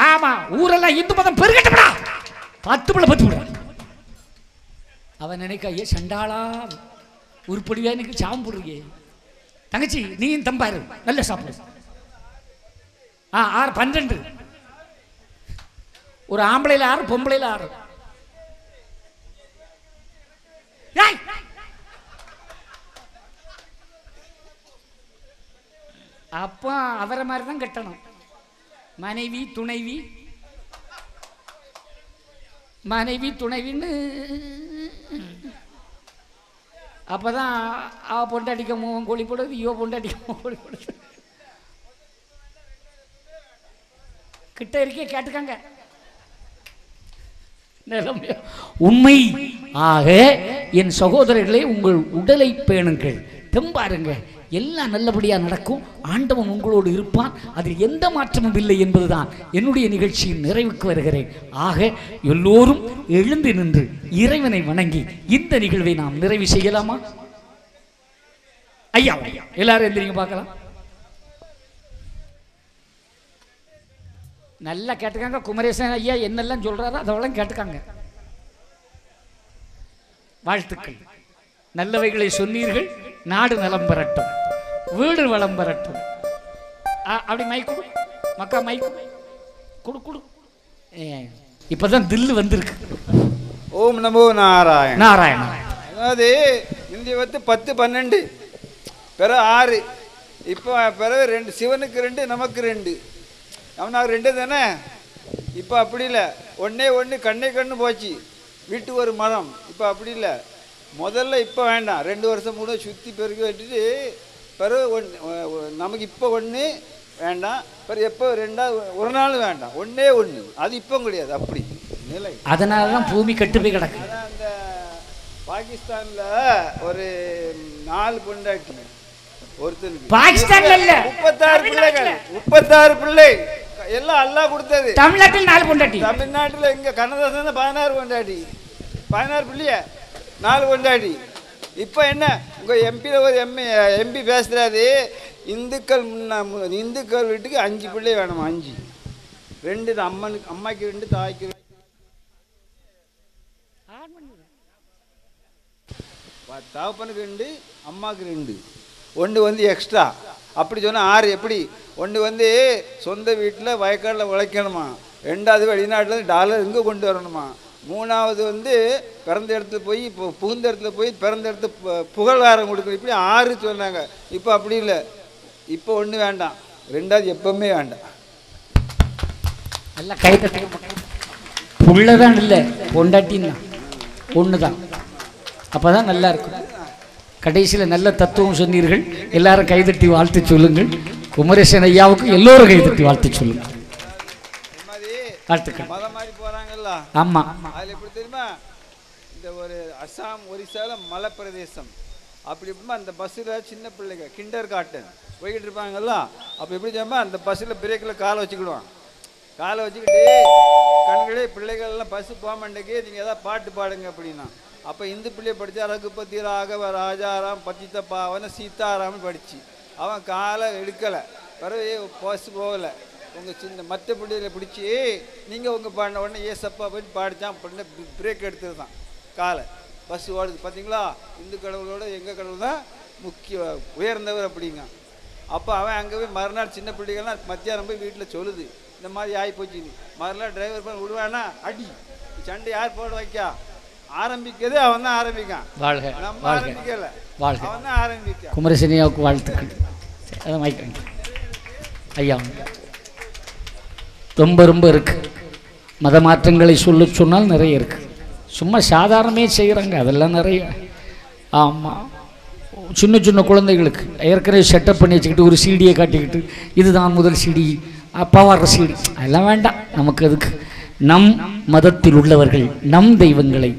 ஆமா, ஊரெல்லாம் இந்து மதம் பெருகட்டப்படா, 10 பிள்ளை 10 போடு. அவன் நினைக்க, ஐயே சண்டாளா உருப்படியா எனக்கு சாம்பு போடுறீங்க. தங்கச்சி நீயும் தம்பாரு, நல்ல சாப்பிடு. 6 12 ஒரு ஆம்பளையில் 6 பொம்பளையில் 6. அப்போ அவரை மாதிரி தான் கட்டணும். மனைவி துணைவின்னு அப்பதான் அவ பொண்டாட்டிக்க மூவன் கோழி போடுறது, இவ பொண்டாட்டிக்க கோழி போடுறது. கிட்ட இருக்கே கேட்டுக்காங்க உண்மை. ஆக என் சகோதரர்களே, உங்கள் உடலை பேணுங்கள், தெம்பாருங்க, எல்லாம் நல்லபடியா நடக்கும். ஆண்டவன் உங்களோடு இருப்பான், அதில் எந்த மாற்றமும் இல்லை என்பதுதான் என்னுடைய நிகழ்ச்சியின் நிறைவுக்கு வருகிறேன். ஆக எல்லோரும் எழுந்து நின்று இறைவனை வணங்கி இந்த நிகழ்வை நாம் நிறைவு செய்யலாமா? ஐயா எல்லாரும் எந்திரிங்க பார்க்கலாம். நல்லா கேட்டுக்காங்க. குமரேசன் ஐயா என்னெல்லாம் சொல்றாரோ அதெல்லாம் கேட்டுக்காங்க. வாழ்த்துக்கள், நல்லவைகளை சொன்னீர்கள். நாடு நலம் பெறட்டும், வீடு வளம் பெறட்டும். அப்படி மைக்கு மக்கா மைக்கு குடு. இப்பதான் தில்லு வந்திருக்கு. ஓம் நமோ நாராயண. நாராயண. அதாவது இந்திய 10 12 பிற 6. இப்போ பிறகு 2, சிவனுக்கு 2, நமக்கு 2, அவனாக 2 தானே. இப்போ அப்படி இல்லை, ஒன்று கண்ணு போச்சு, வீட்டுக்கு ஒரு மரம். இப்போ அப்படி இல்லை, முதல்ல இப்போ வேண்டாம், 2 வருஷம் 3 சுற்றி பெருக்கி வச்சுட்டு பிறகு நமக்கு இப்போ 1 வேண்டாம், பிறகு எப்போ 2வது ஒரு நாள் வேண்டாம், 1 அது இப்போ கிடையாது. அப்படி நிலை. அதனால தான் பூமி கட்டு போய் கிடக்கு. அந்த பாகிஸ்தானில் ஒரு 4 பொண்டாட்டி ஒருத்தருக்கு, பாகிஸ்தான்ல இல்ல 36 பிள்ளைகள், 36 பிள்ளை எல்லாம் அல்லா கொடுத்தது. தமிழ்நாட்டில் 4 பொண்டாட்டி. தமிழ்நாட்டில் இங்கே கண்ணதாசன் 16 பொண்டாட்டி, 16 பிள்ளைய 4 பொண்டாட்டி. இப்போ என்ன, உங்கள் எம்பியில் ஒரு எம்பி பேசுகிறாரு, இந்துக்கள் வீட்டுக்கு 5 பிள்ளை வேணுமா? 5, 2 அம்மாக்கு 2, தாய்க்கு 2, தாப்பனுக்கு 2, அம்மாவுக்கு 2, 1 எக்ஸ்ட்ரா. அப்படி சொன்னால் 6. எப்படி? 1 சொந்த வீட்டில் வயக்காடில் உழைக்கணுமா, 2வது வெளிநாட்டில் டாலர் இங்கே கொண்டு வரணுமா, 3வது பிறந்த இடத்துல போய் புகுந்த இடத்துல போய் பிறந்த இடத்து புகழாரம் கொடுக்கணும். இப்படி 6 சொன்னாங்க. இப்போ அப்படி இல்லை, இப்போ 1 வேண்டாம், 2வது எப்பவுமே வேண்டாம். நல்லா கை தட்டி. புள்ளதான் இல்லை, பொண்டாட்டின்னா 1 தான். அப்போதான் நல்லா இருக்கும். கடைசியில் நல்ல தத்துவம் சொன்னீர்கள். எல்லாரும் கைதட்டி வாழ்த்து சொல்லுங்கள். குமரேசன் ஐயாவுக்கு எல்லோரும் கைதட்டி வாழ்த்து சொல்லுங்கள். வாழ்த்துக்கள். மதம் மாதிரி போகிறாங்கல்ல. ஆமாம். அதில் எப்படி தெரியுமா, இந்த ஒரு அசாம் ஒரிசாவில் மலை பிரதேசம். அப்படி எப்படிமா அந்த பஸ்ஸில் சின்ன பிள்ளைங்க கிண்டர் காட்டன் போய்கிட்டு இருப்பாங்கல்ல. அப்போ எப்படி தெரியுமா, அந்த பஸ்ஸில் பிரேக்கில் காலை வச்சுக்கிடுவான். காலை வச்சுக்கிட்டு, கண்களே பிள்ளைகள்லாம் பஸ்ஸு போக மாட்டேங்க, நீங்கள் எதாவது பாட்டு பாடுங்க அப்படின்னா. அப்போ இந்து பிள்ளையை படித்தா ரகுபதி ராகவ ராஜாராம் பத்தித்த பாவன சீதாராமன் படித்து அவன் காலை எடுக்கலை. பிறகு பஸ் போகலை. உங்கள் சின்ன மற்ற பிள்ளைகளை பிடிச்சி நீங்கள் உங்கள் பாடின உடனே ஏசப்பா போய் பாடித்தான் பண்ண பிரேக் எடுத்துருந்தான். காலை பஸ் ஓடுது பார்த்தீங்களா. இந்து கடவுளோட எங்கள் கடவுள் தான் முக்கிய உயர்ந்தவர் அப்படிங்க. அப்போ அவன் அங்கே போய் மறுநாள் சின்ன பிள்ளைகள்லாம் மத்தியானம் போய் வீட்டில் சொல்லுது, இந்த மாதிரி ஆகி போச்சு. மறுநாள் டிரைவர் பண்ண விடுவானா, அடி சண்டை யார் போட வைக்கா, ஆரம்பிக்கிறதே அவன் தான் ஆரம்பிக்கான். வாழ்க நம்ம வாழ்க ஆரம்பிக்கல, வாழ்க. அவன் தான் ஆரம்பிக்கான். குமரசேனியாவுக்கு வாழ்த்துக்கள். அதை வாங்கிக்கோங்க ஐயா. ரொம்ப ரொம்ப இருக்கு மத மாற்றங்களை சொல்ல சொன்னால் நிறைய இருக்கு. சும்மா சாதாரணமே செய்கிறாங்க அதெல்லாம் நிறைய. ஆமாம், சின்ன சின்ன குழந்தைகளுக்கு ஏற்கனவே செட்டப் பண்ணி வச்சுக்கிட்டு ஒரு சீடியை காட்டிக்கிட்டு இதுதான் முதல் சீடி, பவர் சீடி, அதெல்லாம் வேண்டாம் நமக்கு. அதுக்கு நம் மதத்தில் உள்ளவர்கள் நம் தெய்வங்களை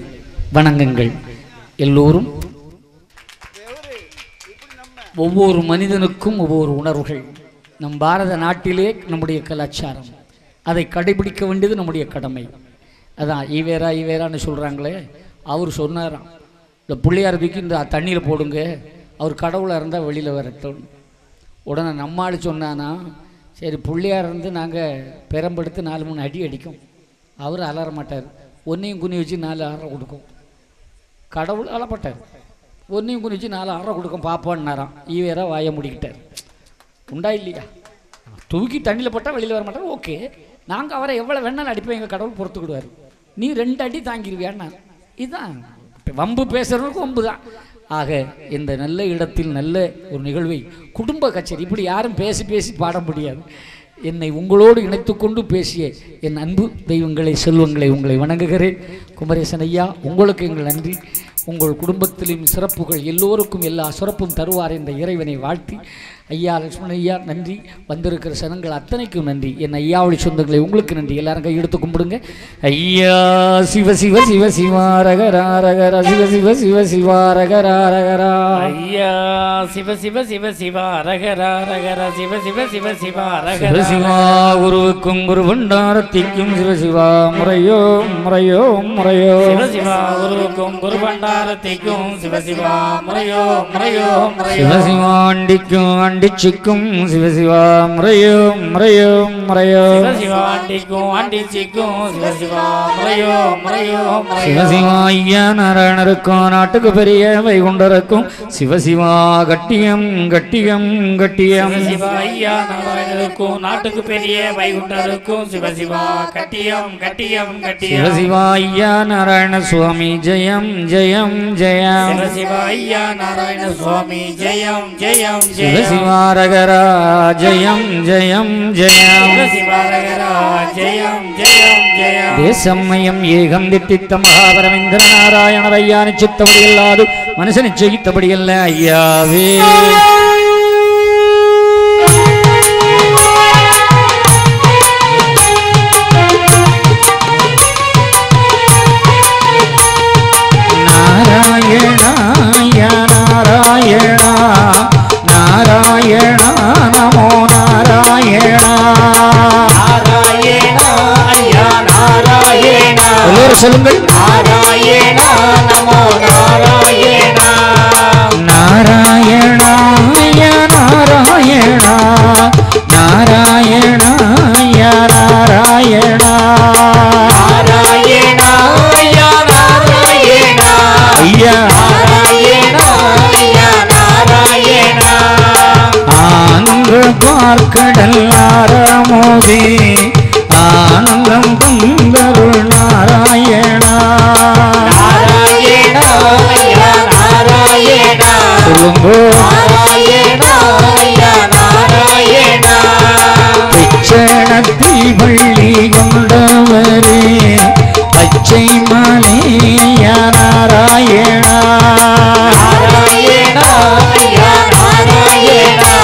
வணங்குங்கள். எல்லோரும் ஒவ்வொரு மனிதனுக்கும் ஒவ்வொரு உணர்வுகள். நம் பாரத நாட்டிலே நம்முடைய கலாச்சாரம், அதை கடைபிடிக்க வேண்டியது நம்முடைய கடமை. அதான் ஈவேரா ஈவேரான்னு சொல்கிறாங்களே, அவர் சொன்னாராம், இந்த பிள்ளையார் தூக்கி இந்த தண்ணியில் போடுங்க, அவர் கடவுளாக இருந்தால் வெளியில் வரட்டும். உடனே நம்மாள் சொன்னானா, சரி பிள்ளையார் இருந்து நாங்கள் பெரம்பெடுத்து 4-3 அடி அடிக்கும், அவர் அலற மாட்டார், ஒன்றையும் குனி வச்சு 4 அறை கொடுக்கும். கடவுள் அலப்பட்டார், ஒன்றையும் குனி வச்சு 4 அறை கொடுக்கும் பாப்பான்னாராம். ஈவேரா வாய முடிக்கிட்டார். உண்டா இல்லையா? தூக்கி தண்ணியில் போட்டால் வெளியில் வர மாட்டார். ஓகே, நாங்கள் அவரை எவ்வளோ வேணாலும் அடிப்போம், எங்கள் கடவுள் பொறுத்துக்கிடுவார், நீ 2 அடி தாங்கிடுவியான்னா. இதுதான் வம்பு, பேசுகிறவனுக்கு வம்பு தான். ஆக இந்த நல்ல இடத்தில் நல்ல ஒரு நிகழ்வை, குடும்ப கச்சேரி, இப்படி யாரும் பேசி பேசி பாட முடியாது. என்னை உங்களோடு இணைத்து கொண்டு பேசிய என் அன்பு தெய்வங்களை, செல்வங்களை உங்களை வணங்குகிறேன். குமரேசன் ஐயா, உங்களுக்கு எங்கள் நன்றி. உங்கள் குடும்பத்திலும் சிறப்புகள் எல்லோருக்கும் எல்லா சிறப்பும் தருவார் என்ற இறைவனை வாழ்த்தி, ஐயா லட்சுமணன் ஐயா நன்றி, வந்திருக்கிற சனங்கள் அத்தனைக்கும் நன்றி. என் ஐயாவளி சொந்தங்களை உங்களுக்கு நன்றி. எல்லாரும் கை எடுத்து கும்பிடுங்க. ஐயா சிவ சிவ சிவ சிவாரகராரகரா, சிவ சிவ சிவ சிவாரகராரகரா, ஐயா சிவ சிவ சிவ சிவாரகராரகரா, சிவ சிவ சிவ சிவாரகரா. சிவா குருவுக்கும் குரு பண்டாரத்திக்கும் சிவ சிவா முறையோ முறையோ முறையோ. சிவ சிவா குருவுக்கும் குரு பண்டாரத்திக்கும் சிவ சிவா முறையோ முறையோ முறையோ. சிவ சிவாண்டிக்கும் ஆண்டிச்சிக்கும் சிவ சிவா முறையோ முறையோ முறையோ. சிவ சிவா ஆண்டிக்கும் ஆண்டிச்சிக்கும் சிவ சிவா முறையோ முறையோ முறையோ. சிவ சிவா ஐயா நாராயணருக்கும் நாட்டுக்கு பெரிய வைகுண்டருக்கும் சிவ சிவா கட்டியம் கட்டியம் கட்டியம். சிவ ஐயா நாராயணருக்கும் நாட்டுக்கு பெரிய வைகுண்டருக்கும் சிவ சிவா கட்டியம் கட்டியம் கட்டியம். சிவ சிவா ஐயா நாராயண சுவாமி ஜெயம் ஜெயம் ஜெயம். சிவ சிவா ஐயா நாராயண சுவாமி ஜெயம் ஜெயம் ஜெயம். சிவாரகரா ஜெயம் ஜெயம் ஜெயம். சிவாரகரா ஜெயம் ஜெயம் ஜெயம். தேசமயம் ஏகம் திட்டித்த மகாபரமேந்திர நாராயண ஐயா நிச்சயித்தபடி இல்லாது மனுஷன் நிச்சயித்தபடி அல்ல ஐயாவே. நாராயணா நாராயணா நாராயணா நமோ நாராயணா. நாராயணா ஐயா நாராயணா. எல்லோரும் சொல்லுங்கள். நாராயணா நமோ நாராயணா. நாராயணா ஐயா நாராயணா. நாராயணா ஐயா நாராயணா. நாராயணா ஐயா நாராயணா. ஐயா நாராயணா ஐயா நாராயணா. ஆனந்த பார்க்கடல் ஆரமோதே ஆனந்தம் தந்தருள் நாராயணா. நாராயணா ஐயா நாராயணா. சொல்லுங்கோ. நாராயணா ஐயா நாராயணா. பிச்சனத்தி பள்ளி கொண்டவரே பச்சை மலையா நாராயணா. நாராயணா ஐயா நாராயணா.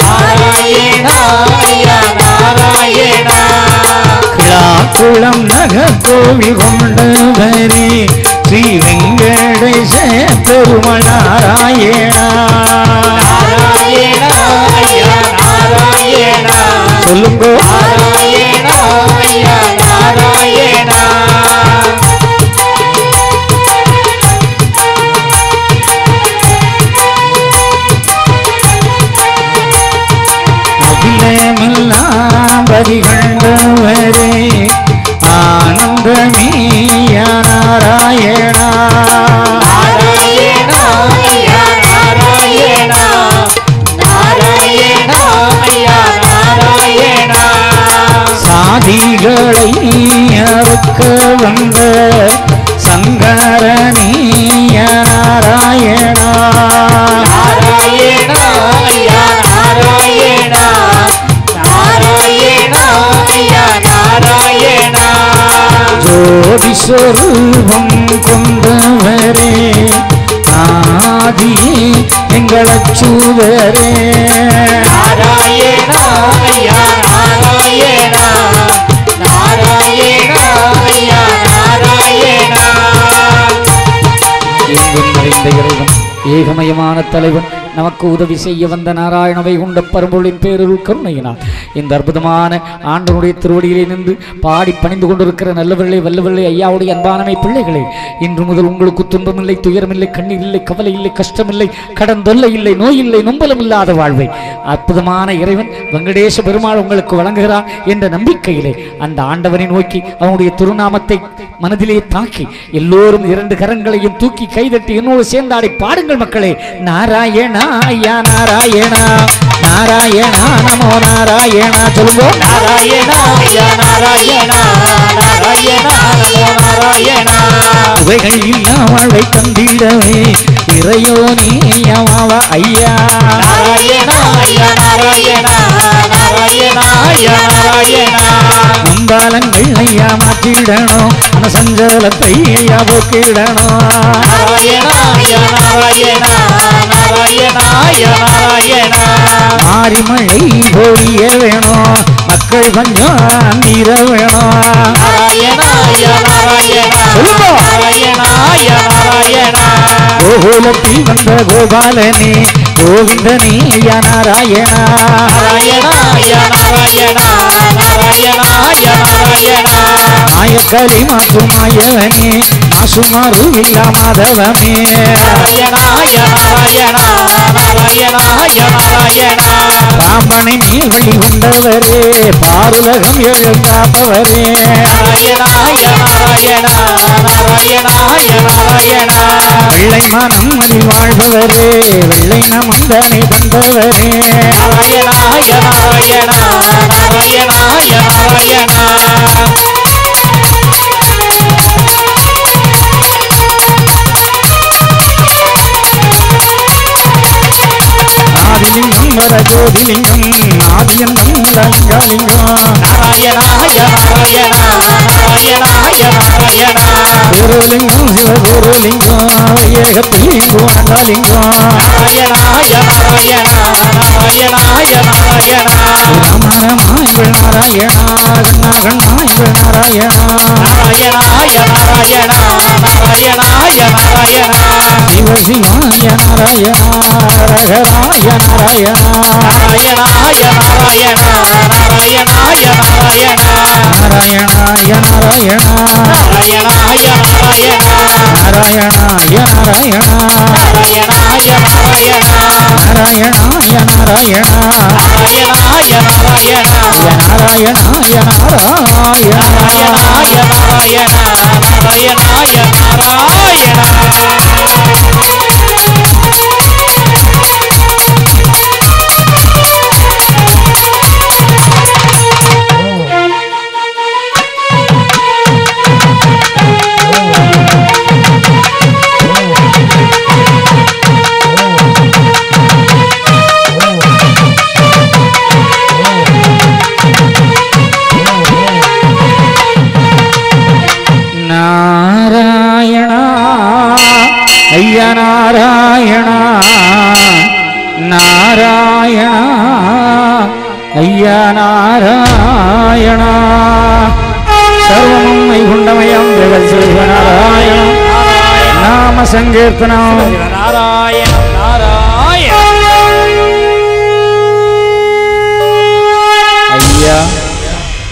நாராயணா ஐயா நாராயணா. கிளாக்குளம் நகர்கோவில் கொண்டவரே ஸ்ரீ வெங்கடேச பெருமாள் நாராயணா. நாராயணா ஐயா நாராயணா. சொல்லுங்கோ. நாராயணா ஐயா நாராயணா. அகிலமெல்லாம் பரிகண்டவரே ஆனந்தமே நாராயணா. நாராயணா ஐயா நாராயணா. நாராயணா சங்கிகளை அறுக்க வந்த சங்கரனீய நாராயணா நாராயணா ஐயா நாராயணா நாராயணா ஐயா நாராயணா ஜோதி சொரூபம் கொண்டவரே ஆதியே எங்களச்சூதரே நாராயணா ஐயா நாராயணா நாராயணா ஐயா நாராயணா எங்கும் நிறைந்த இறைவன் ஏகமயமான தலைவன் நமக்கு உதவி செய்ய வந்த நாராயண வைகுண்ட பரம்பொருளின் பேரருள் கருணையினார் இந்த அற்புதமான ஆண்டவனுடைய திருவடியிலே நின்று பாடி பணிந்து கொண்டிருக்கிற நல்லவர்களே வல்லவர்களே ஐயாவுடைய அன்பானமை பிள்ளைகளே இன்று முதல் உங்களுக்கு துன்பமில்லை துயரமில்லை கண்ணீர் இல்லை கவலை இல்லை கஷ்டமில்லை கடன் தொல்லை இல்லை நோய் இல்லை நொம்பலம் இல்லாத வாழ்வை அற்புதமான இறைவன் வெங்கடேச பெருமாள் உங்களுக்கு வழங்குகிறார் என்ற நம்பிக்கையிலே அந்த ஆண்டவனை நோக்கி அவனுடைய திருநாமத்தை மனதிலே தாக்கி எல்லோரும் இரண்டு கரங்களையும் தூக்கி கைதட்டி என்னோடு சேர்ந்தாடி பாடுங்கள் மக்களே நாராயணா ஐயா நாராயணா நாராயணா நமோ நாராயணா சொல்லுவோம் நாராயணா ஐயா நாராயணா நாராயணா நமோ நாராயணா இவைகள் இல்லா வாழ்வை தந்திடவே இறையோ நீயமாவ ஐயா நாராயணா ஐயா நாராயணா நாராயணா ஐயா நாராயணா அம்பாலங்கள் ஐயா மாற்றிடணும் சஞ்சலத்தை ஐயா போக்கிடணும் நாராயணா ஐயா நாராயணா நாராயணா ஐயா நாராயணா மாரிமழை பொழிய வேணும் மக்கள் பஞ்சம் தீர வேணும் நாராயணா ஐயா நாராயணா நாராயணா ஐயா நாராயணா கோகுலத்தில் வந்த கோபாலனே கோவிந்தனே ஐயா நாராயணா நாராயணா ஐயா நாராயணா நாராயணா ஐயா நாராயணா மாயக்கலி மாற்றும் மாயவனே மாசுமாறு இல்லா மாதவமே நாராயணா ஐயா நாராயணா நாராயணா ஐயா நாராயணா ராமனை மேல் வழி கொண்டவரே பாருலகம் எழுந்தாப்பவரே நாராயணா ஐயா நாராயணா நாராயணா ஐயா நாராயணா வெள்ளை மனம் மணி வாழ்பவரே வெள்ளை நமந்தனை தந்தவரே நாராயணா ஐயா நாராயணா நாராயணா ஐயா நாராயணா ஆதிலிங்கம் வர ஜோதிலிங்கம் ஆதியன் லிங்கம் நாராயணா ஐயா நாராயணா நாராயணா ஐயா நாராயணா குருலிங்கம் சிவகுருலிங்கம் ஏகத்திலிங்கம் அண்டலிங்கம் நாராயணா ஐயா நாராயணா நாராயணா ஐயா நாராயணா ராமனமாய்கள் நாராயணா கண்ணாகண்ணாய்கள் நாராயணா நாராயணா ஐயா நாராயணா நாராயணா ஐயா நாராயணா சிவ சிவாய நாராயணா ரகராய நாராயணா நாராயணா ஐயா நாராயணா நாராயணா ஐயா நாராயணா நாராயணாய நாராயணா நாராயணா ஐயா நாராயணா நாராயணாய நாராயணா நாராயணா ஐயா நாராயணா நாராயணாய நாராயணா நாராயணா ஐயா நாராயணா நாராயணாய நாராயணா நாராயணா ஐயா நாராயணா நாராயணா ஐயா நாராயணா நாராயணா ஐயா நாராயணா நாராயணா ஐயா நாராயணா சர்வமும் வைகுண்டமயம் ஜெகத்சேவநாராயண நாம சங்கீர்த்தனம் நாராயண நாராயண ஐயா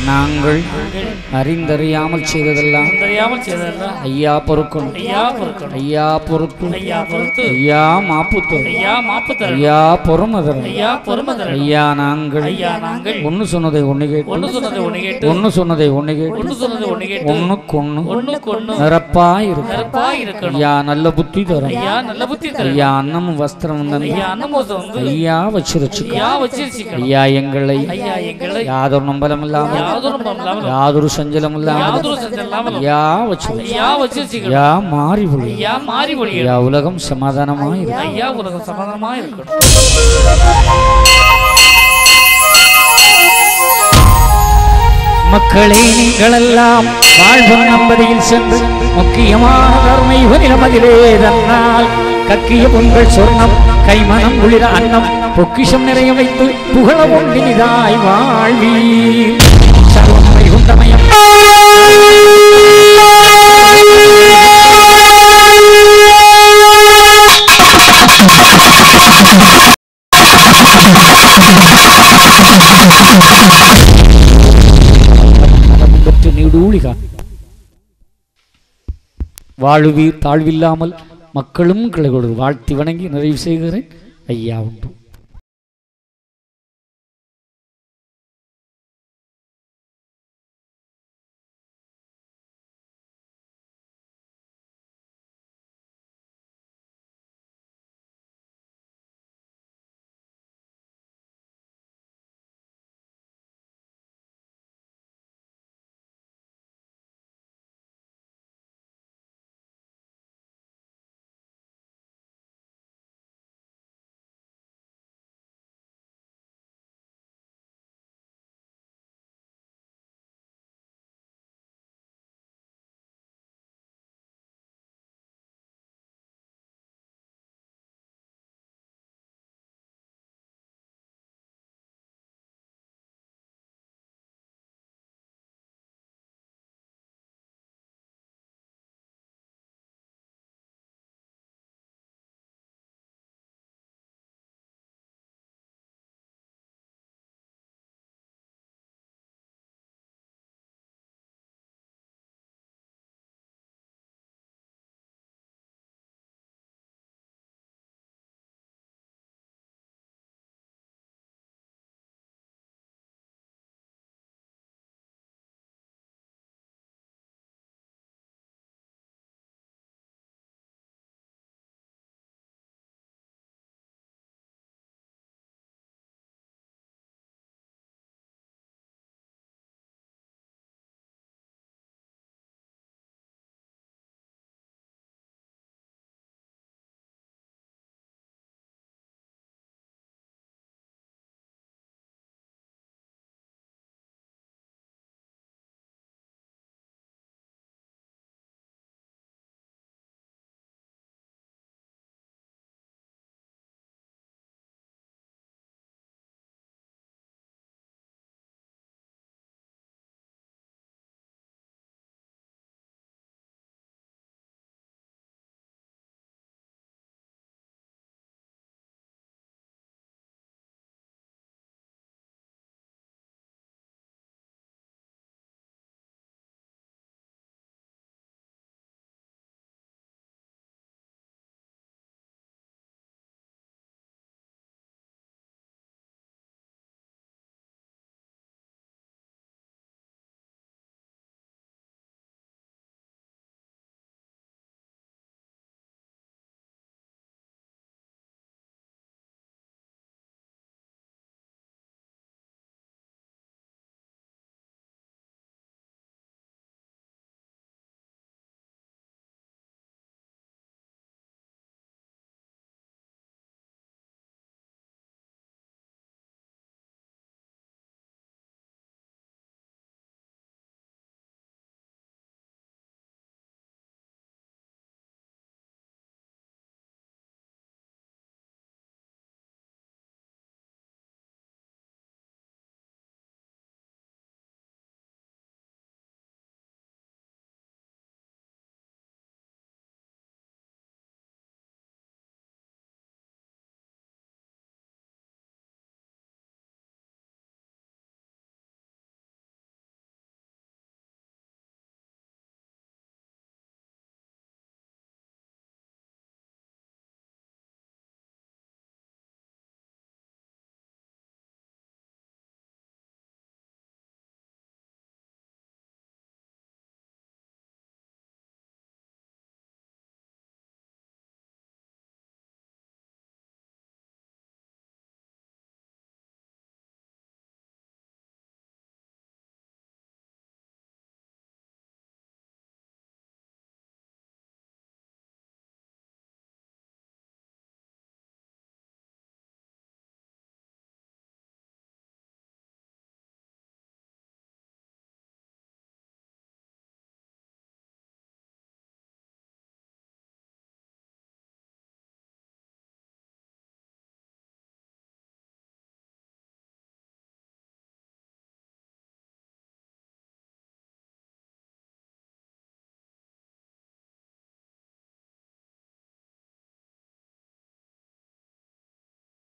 நாங்கள் அறிந்தறியாமல் செய்ததெல்லாம் தெரியாமல் செய்ததெல்லாம் ஐயா பொறுக்கணும் ஐயா பொறுக்கணும் ஐயா பொறுத்து ஐயா பொறுத்து ஐயா மாப்புத்து ஐயா மாப்புத்தர ஐயா பொறுமதர் ஐயா பொறுமதர ஐயா நாங்கள் ஐயா நாங்கள் ஒன்னு சொன்னதை ஒண்ணு கேட்டு ஒன்று சொன்னதை ஒன்று கேட்டு ஒன்னு சொன்னதை ஒண்ணு கேட்டு ஒன்று சொன்னதை ஒன்று கேட்டு ஒண்ணுக்கு ஒண்ணு ஒண்ணுக்கு ஒண்ணு நிரப்பா இருக்கு நிரப்பா இருக்கணும் ஐயா நல்ல புத்தி தரும் ஐயா நல்ல புத்தி தர ஐயா அன்னமும் வஸ்திரம் தந்து ஐயா அன்னமோசம் வந்து ஐயா வச்சிருச்சு ஐயா வச்சிருச்சுக்கணும் ஐயா எங்களை ஐயா எங்களை யாதொரு நம்பலம் இல்லாமல் யாதொரு யாதொரு சஞ்சலம் இல்லாமல் யா மாறி யா உலகம் சமாதானமாய் இருக்கணும். மக்களே நீங்களெல்லாம் வாழ்வன் நம்பதியில் சென்று முக்கியமான தர்மை நிலமதிலே தன்னால் கக்கிய பொங்கல் சொர்ணம் கைமனம் குளிர அன்னம் பொக்கிஷம் நிறைய வைத்து புகழ ஒன்றினிதாய் வாழ்வீர். சர்வம் வைகுண்டமயம் நீடூழிகா வாழுவீர் தாழ்வில்லாமல் மக்களும் கிளை கொடு வாழ்த்தி வணங்கி நிறைவு செய்கிறேன். ஐயா உண்டு.